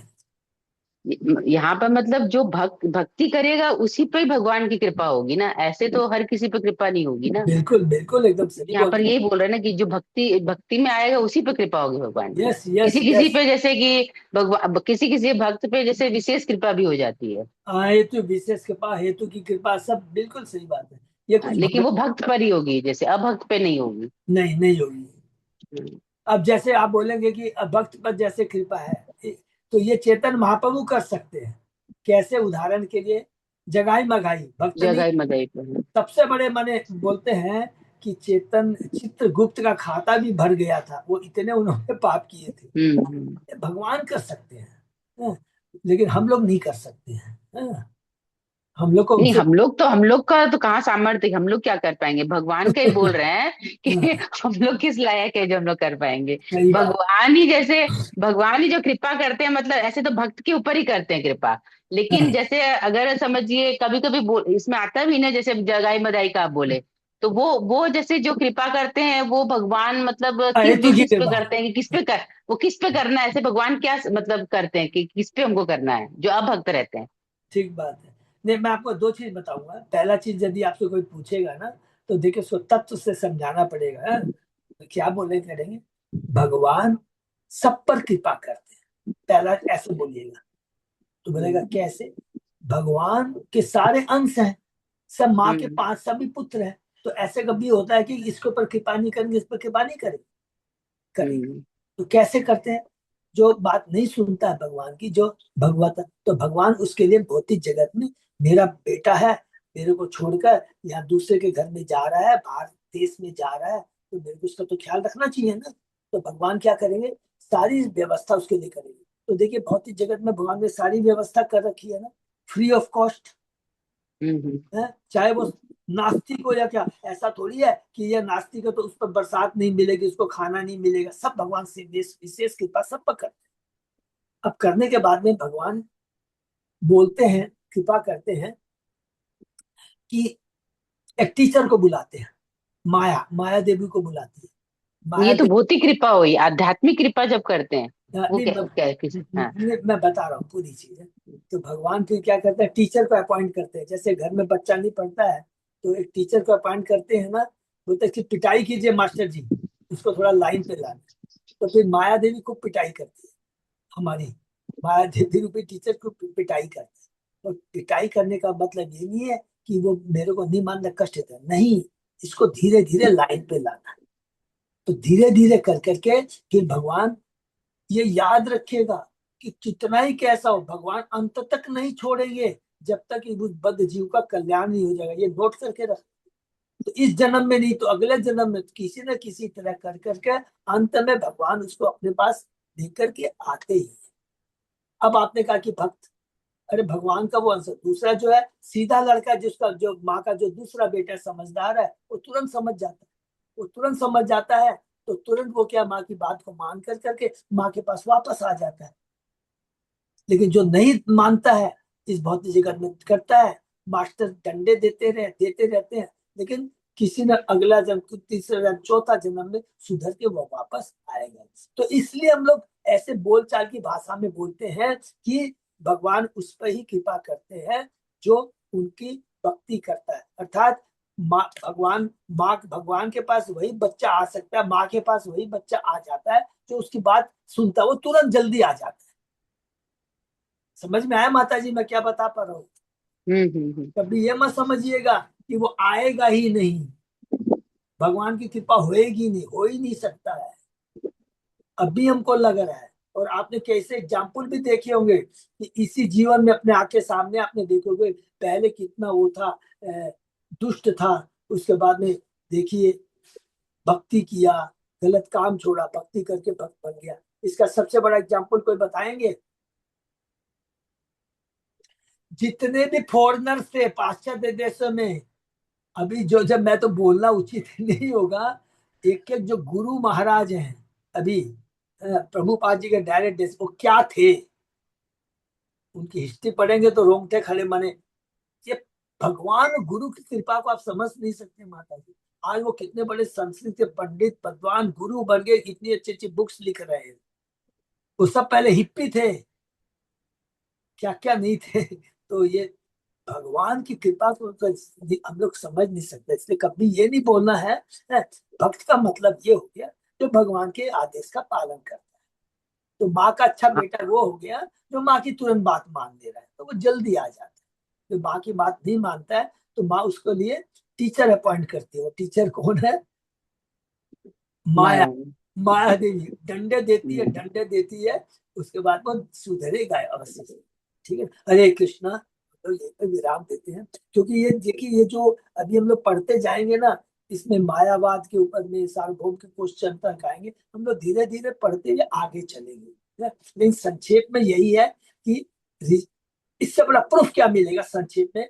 यहाँ पर मतलब जो भक्ति करेगा उसी पे ही भगवान की कृपा होगी ना, ऐसे तो हर किसी पे कृपा नहीं होगी ना। बिल्कुल बिल्कुल एकदम सही यहाँ बोल पर रहे यही हैं। बोल रहे हैं ना कि जो भक्ति भक्ति में आएगा उसी पे कृपा होगी भगवान की। यस यस किसी किसी यस। पे जैसे कि भगवान, किसी किसी भक्त पे जैसे विशेष कृपा भी हो जाती है। हेतु विशेष कृपा, हेतु की कृपा, सब बिल्कुल सही बात है। ये कुछ लेकिन वो भगत भक्त पर ही होगी, जैसे अभक्त पे नहीं होगी। नहीं नहीं होगी। हम्म, अब जैसे आप बोलेंगे कि भक्त पर जैसे कृपा है, तो ये चेतन महाप्रभु कर सकते हैं। कैसे? उदाहरण के लिए जगाई मगाई भक्त नहीं, जगह मगई पे है। सबसे बड़े माने बोलते हैं कि चेतन चित्रगुप्त का खाता भी भर गया था, वो इतने उन्होंने पाप किए थे। हम्म। ये भगवान कर सकते हैं, हाँ, लेकिन हम लोग नहीं कर सकते हैं। हाँ, हम लोग को नहीं, उनसे हम लोग का तो कहाँ सामर्थ्य, हम लोग क्या कर पाएंगे, भगवान का ही बोल रहे हैं कि हाँ, हम लोग किस लायक है जो हम लोग कर पाएंगे। सही बात। भगवान ही जो कृपा करते हैं, मतलब ऐसे तो भक्त के ऊपर ही करते हैं कृपा। लेकिन हाँ, जैसे अगर समझिए कभी कभी इसमें आता भी ना, जैसे जगाई मदाई का आप बोले, तो वो जैसे जो कृपा करते हैं वो भगवान मतलब किस हेतु की बेसिस पे कृपा। करते हैं कि वो किस पे करना है, ऐसे भगवान क्या मतलब करते हैं कि किस पे हमको करना है जो अभक्त रहते हैं। ठीक बात है। नहीं, मैं आपको दो चीज बताऊंगा। पहला चीज, यदि आपसे कोई पूछेगा ना, तो देखिए उसको तत्व से समझाना पड़ेगा। हाँ? तो क्या बोले करेंगे, भगवान सब पर कृपा करते हैं, पहला ऐसे बोलिएगा। तो बोलेगा कैसे? भगवान के सारे अंश हैं, सब माँ के हम्म 5 सभी पुत्र हैं। तो ऐसे कभी होता है कि इसके ऊपर कृपा नहीं करेंगे, इस पर कृपा नहीं करेंगे? करेंगे। हम्म तो कैसे करते हैं? जो बात नहीं सुनता है भगवान की, जो भगवत, तो भगवान उसके लिए भौतिक जगत में, मेरा बेटा है, मेरे को छोड़कर यहाँ दूसरे के घर में जा रहा है, बाहर देश में जा रहा है, तो मेरे को उसका तो ख्याल रखना चाहिए ना। तो भगवान क्या करेंगे? सारी व्यवस्था उसके लिए करेंगे। तो देखिए भौतिक जगत में भगवान ने सारी व्यवस्था कर रखी है ना, फ्री ऑफ कॉस्ट हम्म। है। चाहे वो नास्तिक हो या क्या, ऐसा थोड़ी है कि ये नास्तिक है तो उस पर बरसात नहीं मिलेगी, उसको खाना नहीं मिलेगा। सब भगवान से विशेष कृपा सब पर करते हैं। अब करने के बाद में भगवान बोलते हैं, कृपा करते हैं कि एक टीचर को बुलाते हैं, माया माया देवी को बुलाती है। ये माया तो देवी, भौतिक कृपा हुई, आध्यात्मिक कृपा जब करते हैं वो नहीं क्या क्या किस हाँ। मैं बता रहा हूँ पूरी चीज है। तो भगवान फिर क्या करते हैं, टीचर को अपॉइंट करते हैं। जैसे घर में बच्चा नहीं पढ़ता है, तो एक टीचर को अपॉइंट करते हैं ना, बोलते हैं कि पिटाई कीजिए मास्टर जी, उसको थोड़ा लाइन पे लाना। तो फिर माया देवी को पिटाई करती है, हमारी माया देवी रूपी टीचर को पिटाई करती है। और पिटाई करने का मतलब ये नहीं है कि वो मेरे को नहीं मानना, कष्ट देता है, नहीं, इसको धीरे धीरे लाइन पे लाना। तो धीरे धीरे कर करके फिर भगवान ये याद रखेगा कि कितना ही कैसा हो, भगवान अंत तक नहीं छोड़ेंगे जब तक कि उस बद्ध जीव का कल्याण नहीं हो जाएगा। ये नोट करके रख। तो इस जन्म में नहीं तो अगले जन्म में किसी न किसी तरह कर करके अंत में भगवान उसको अपने पास लेकर के आते ही हैं। अब आपने कहा कि भक्त, अरे भगवान का वो अंश दूसरा जो है, सीधा लड़का जिसका, जो माँ का जो दूसरा बेटा समझदार है, वो तुरंत समझ जाता है। वो तुरंत समझ जाता है, तो तुरंत वो क्या, माँ की बात को मान कर करके माँ के पास वापस आ जाता है। लेकिन जो नहीं मानता है, इस भौतिक जगत में करता है, मास्टर डंडे देते रहते हैं, लेकिन किसी न अगला जन्म, तीसरा जन्म, चौथा जन्म में सुधर के वो वापस आएगा। तो इसलिए हम लोग ऐसे बोलचाल की भाषा में बोलते हैं कि भगवान उस पर ही कृपा करते हैं जो उनकी भक्ति करता है। अर्थात माँ भगवान, माँ भगवान के पास वही बच्चा आ सकता है, माँ के पास वही बच्चा आ जाता है जो उसकी बात सुनता है, वो तुरंत जल्दी आ जाता है। समझ में आया माता जी मैं क्या बता पा रहा हूँ? हम्म। कभी ये मत समझिएगा कि वो आएगा ही नहीं, भगवान की कृपा होएगी नहीं, हो ही नहीं सकता है। अभी हमको लग रहा है, और आपने कैसे एग्जाम्पल भी देखे होंगे कि इसी जीवन में अपने आंखें सामने आपने देखोगे, पहले कितना वो था, दुष्ट था, उसके बाद में देखिए भक्ति किया, गलत काम छोड़ा, भक्ति करके भक्त बन गया। इसका सबसे बड़ा एग्जाम्पल कोई बताएंगे? जितने भी फॉरेनर्स थे पाश्चात्य देशों में, अभी जो, जब मैं तो बोलना उचित नहीं होगा, एक एक जो गुरु महाराज हैं अभी प्रभुपाद जी के डायरेक्ट वो क्या थे, उनकी हिस्ट्री पढ़ेंगे तो रोंगटे खड़े माने। ये भगवान गुरु की कृपा को आप समझ नहीं सकते माता जी। आज वो कितने बड़े संस्कृत के पंडित विद्वान गुरु बन गए, इतनी अच्छी अच्छी बुक्स लिख रहे हैं। वो सब पहले हिप्पी थे, क्या क्या नहीं थे। तो ये भगवान की कृपा को हम लोग समझ नहीं सकते, इसलिए कभी ये नहीं बोलना है। भक्त का मतलब ये हो गया जो भगवान के आदेश का पालन करता है। तो माँ का अच्छा बेटा वो हो गया जो माँ की तुरंत बात मान ले रहा है, तो वो जल्दी आ जाता है। जो माँ की बात नहीं मानता है तो माँ उसके लिए टीचर अपॉइंट करती है। वो टीचर कौन है? माया। माया देवी डंडे देती है, उसके बाद वो सुधरेगा अवश्य से। ठीक है, हरे कृष्णा। तो ये पे विराम देते हैं, क्योंकि ये देखिए ये जो अभी हम लोग पढ़ते जाएंगे ना, इसमें मायावाद के ऊपर में सार्वभौम के क्वेश्चन तक आएंगे। हम लोग धीरे धीरे पढ़ते हुए आगे चलेंगे। लेकिन संक्षेप में यही है कि इससे बड़ा प्रूफ क्या मिलेगा संक्षेप में,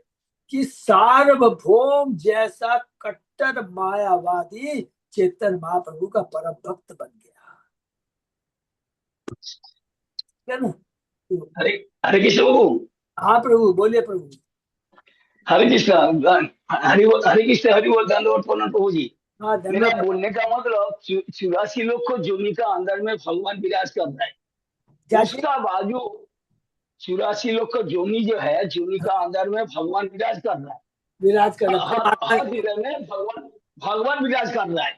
कि सार्वभौम जैसा कट्टर मायावादी चेतन महाप्रभु का परम भक्त बन गया है ना। तो हरे हरे कृष्ण प्रभु। हाँ प्रभु, बोलिए प्रभु। हरे कृष्ण। हरे कृष्ण, हरि बोल, धन्यवाद प्रभु जी। हाँ मेरा धन्यवाद। बोलने का मतलब 84 लोग को जोनी का अंदर में भगवान विराज कर रहा है। क्या उसका बाजू 84 लोग का जोनी जो है, जोनी का अंदर में भगवान विराज कर रहा है। विराज कर हर हृदय में भगवान विराज कर रहा है।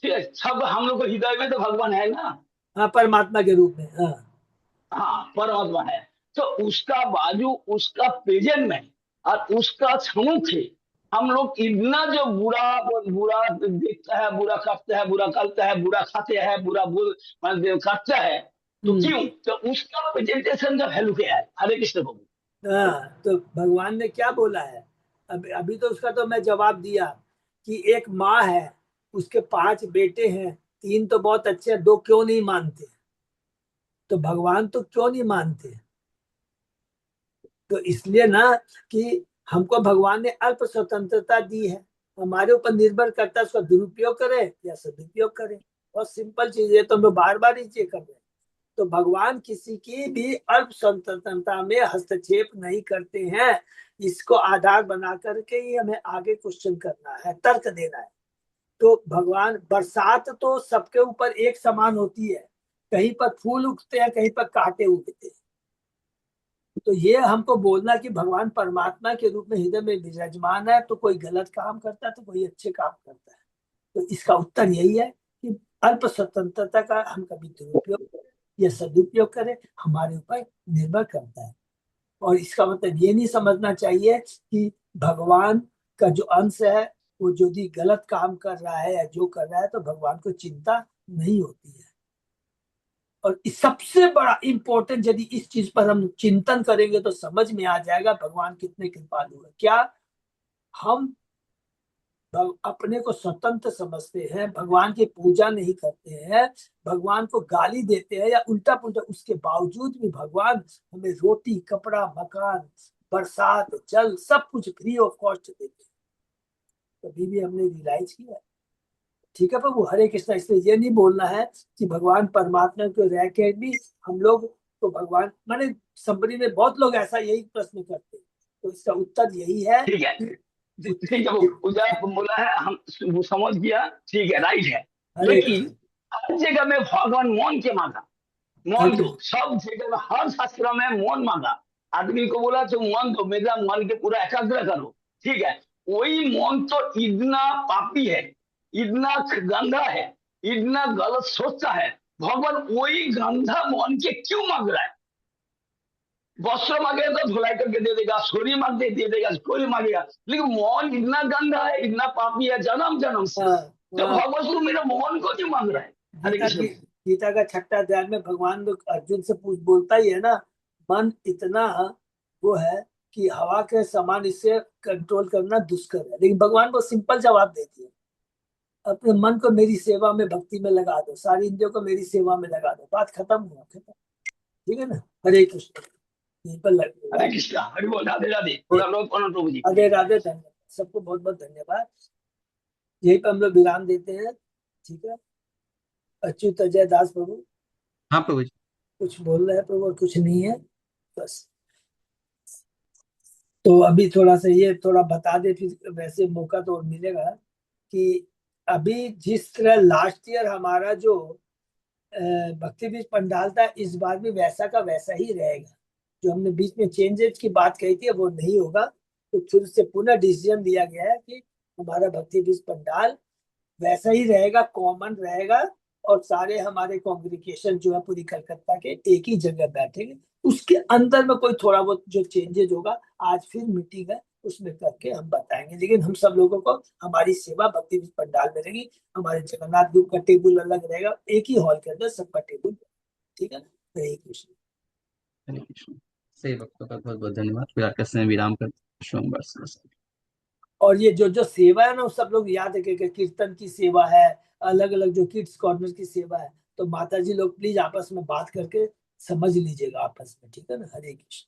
ठीक है, सब हम लोग को हृदय में तो भगवान है ना। हाँ, परमात्मा के रूप में। हाँ हाँ, परमात्मा है। तो उसका बाजू, उसका प्रेजेंट में और उसका सम्मुख है। हम लोग इतना जो बुरा बुरा देखता है, बुरा करता है, बुरा करता है, बुरा खाते हैं, बुरा करता है, तो क्यों? तो उसका प्रेजेंटेशन का वैल्यू क्या है? हरे कृष्ण प्रभु। हाँ, तो भगवान ने क्या बोला है? अभी तो उसका तो मैं जवाब दिया कि एक माँ है, उसके 5 बेटे हैं, 3 तो बहुत अच्छे हैं, 2 क्यों नहीं मानते? तो भगवान तो क्यों नहीं मानते? तो इसलिए ना कि हमको भगवान ने अल्प स्वतंत्रता दी है, हमारे ऊपर निर्भर करता है उसका दुरुपयोग करे या सदुपयोग करे। बहुत सिंपल चीज है, तो हम लोग बार बार ये कर रहे हैं। तो भगवान किसी की भी अल्प स्वतंत्रता में हस्तक्षेप नहीं करते हैं। इसको आधार बना करके ही हमें आगे क्वेश्चन करना है, तर्क देना है। तो भगवान, बरसात तो सबके ऊपर एक समान होती है, कहीं पर फूल उगते हैं, कहीं पर कांटे उगते हैं। तो ये हमको बोलना कि भगवान परमात्मा के रूप में हृदय में विराजमान है, तो कोई गलत काम करता है तो कोई अच्छे काम करता है। तो इसका उत्तर यही है कि अल्प स्वतंत्रता का हम कभी दुरुपयोग या सदुपयोग करें, हमारे ऊपर निर्भर करता है। और इसका मतलब ये नहीं समझना चाहिए कि भगवान का जो अंश है वो जो भी गलत काम कर रहा है या जो कर रहा है तो भगवान को चिंता नहीं होती है। और सबसे बड़ा इंपॉर्टेंट, यदि इस चीज पर हम चिंतन करेंगे तो समझ में आ जाएगा भगवान कितने कृपालु है। क्या हम अपने को स्वतंत्र समझते हैं, भगवान की पूजा नहीं करते हैं, भगवान को गाली देते हैं या उल्टा पुल्टा, उसके बावजूद भी भगवान हमें रोटी, कपड़ा, मकान, बरसात, जल सब कुछ फ्री ऑफ कॉस्ट देते हैं? कभी भी हमने रियलाइज किया? ठीक है प्रभु, हरे कृष्णा। इसलिए ये नहीं बोलना है कि भगवान परमात्मा को रह के भी हम लोग तो भगवान माने संबरी में बहुत लोग ऐसा यही प्रश्न करते हैं। तो इसका उत्तर यही है। ठीक है, ठीक है, वो पूजा बोला है, हम वो समझ गया, ठीक है, राइट है। लेकिन हर जगह में भगवान मौन के मांगा, मौन दो, सब जगह में हर शास्त्र में मौन मांगा। आदमी को बोला तो मौन दो, मेरा मन के पूरा एकाग्र करो। ठीक है, वही मौन तो इतना पापी है, इतना गंदा है, इतना गलत सोचता है। भगवान वही गंदा मौन के क्यों मांग रहा है? वस्त्र मांगेगा तो धुलाई करके दे देगा, सोनी मांग दे देगा, कोई मांगेगा। लेकिन मौन इतना गंदा है, इतना पापी है, जन्म जन्म से। तो भगवान शुरू मेरे मौन को क्यों मांग रहा है? हरे कृष्ण। गीता का 6वां अध्याय में भगवान अर्जुन से बोलता ही है ना, मन इतना वो है कि हवा के समान, इससे कंट्रोल करना दुष्कर है। लेकिन भगवान को सिंपल जवाब देती है, अपने मन को मेरी सेवा में, भक्ति में लगा दो, सारी इंद्रियों को मेरी सेवा में लगा दो, बात खत्म हुआ, खत्म। ठीक है ना। हरे कृष्ण। यहीं पर हरे कृष्णा, हरि बोल, राधे राधे, प्रभु जी। राधे राधे, धन्यवाद सबको, बहुत बहुत धन्यवाद। यहीं पर हम लोग विराम देते हैं। ठीक है। अच्युत अजय दास प्रभु हाँ प्रभु जी। कुछ बोल रहे हैं प्रभु और कुछ नहीं है बस। तो अभी थोड़ा सा ये थोड़ा बता दे, फिर वैसे मौका तो और मिलेगा कि अभी जिस तरह लास्ट ईयर हमारा जो भक्ति बीज पंडाल था, इस बार भी वैसा का वैसा ही रहेगा। जो हमने बीच में चेंजेस की बात कही थी वो नहीं होगा। तो फिर से पुनः डिसीजन लिया गया है कि हमारा भक्ति बीज पंडाल वैसा ही रहेगा, कॉमन रहेगा, और सारे हमारे कॉन्ग्रिगेशन जो है पूरी कलकत्ता के एक ही जगह बैठेंगे। उसके अंदर में कोई थोड़ा बहुत जो चेंजेज होगा, आज फिर मीटिंग है उसमें करके हम बताएंगे। लेकिन हम सब लोगों को हमारी सेवा भक्ति बीज पंडाल में रहेगी। हमारे जगन्नाथ ग्रुप का टेबल अलग रहेगा, एक ही हॉल के अंदर सबका टेबल, ठीक है। हरे कृष्ण। हरे कृष्ण। सही भक्तों का बहुत बहुत धन्यवाद। फिर आकर समय विराम कर सोमवार से। और ये जो जो सेवा है ना, वो सब लोग याद रखें कि कीर्तन की सेवा है, अलग अलग जो किड्स कॉर्नर की सेवा है। तो माता जी लोग प्लीज आपस में बात करके समझ लीजिएगा आपस में, ठीक है ना। हरे कृष्ण।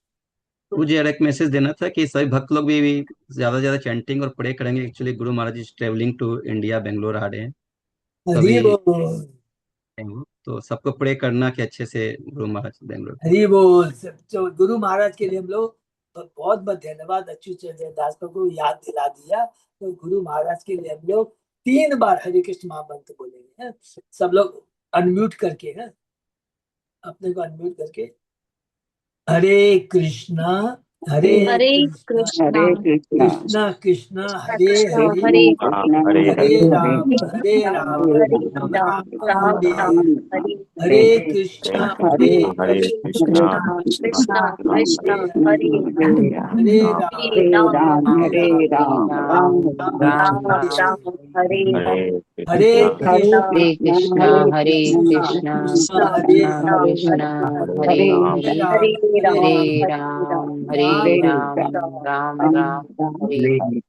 मुझे यार एक मैसेज देना था कि सभी भक्त लोग भी ज्यादा से ज्यादा चैंटिंग और प्रे करेंगे। Actually Guru Maharaj is travelling to India, Bangalore आ रहे हैं हरि तभी। बोल, तो सबको प्रे करना कि अच्छे से गुरु महाराज बेंगलोर। हरि बोल। जो गुरु महाराज के लिए हम लोग बहुत बहुत धन्यवाद। अच्युत दास को याद दिला दिया। तो गुरु महाराज के लिए हम लोग 3 बार हरे कृष्ण महामंत्र बोलेंगे, हैं? सब लोग अनम्यूट करके, हैं? अपने को अनम्यूट करके। हरे कृष्णा हरे हरे कृष्णा कृष्णा कृष्णा कृष्णा हरे कृष्णा हरे हरे हरे हरे राम हरे राम हरे राम राम राम राम हरे राम हरे। हरे हरे कृष्णा हरे कृष्णा कृष्णा कृष्णा हरे हरे हरे राम राम हरे राम राम राम राम राम राम हरे हरे हरे कृष्णा कृष्णा हरे कृष्णा कृष्णा हरे कृष्णा हरे कृष्णा हरे हरे हरे राम हरे राम हरे राम राम राम हरे हरे।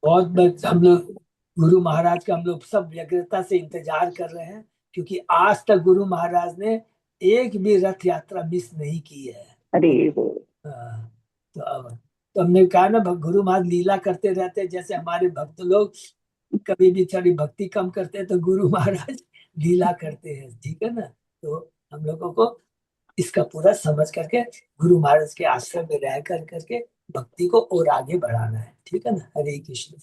बहुत बहुत हम लोग गुरु महाराज का हम लोग सब व्यग्रता से इंतजार कर रहे हैं, क्योंकि आज तक गुरु महाराज ने एक भी रथ यात्रा मिस नहीं की है। हाँ, तो अब तो हमने कहा ना, गुरु महाराज लीला करते रहते हैं। जैसे हमारे भक्त लोग कभी भी थोड़ी भक्ति कम करते हैं तो गुरु महाराज लीला करते हैं, ठीक है ना। तो हम लोगों को इसका पूरा समझ करके गुरु महाराज के आश्रम में रह करके भक्ति को और आगे बढ़ाना है, ठीक है ना। Hare Krishna.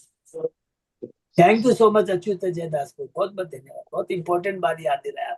Thank you so much Achyut Jai Das को, बहुत बहुत धन्यवाद। बहुत इंपॉर्टेंट बात याद दिलाया।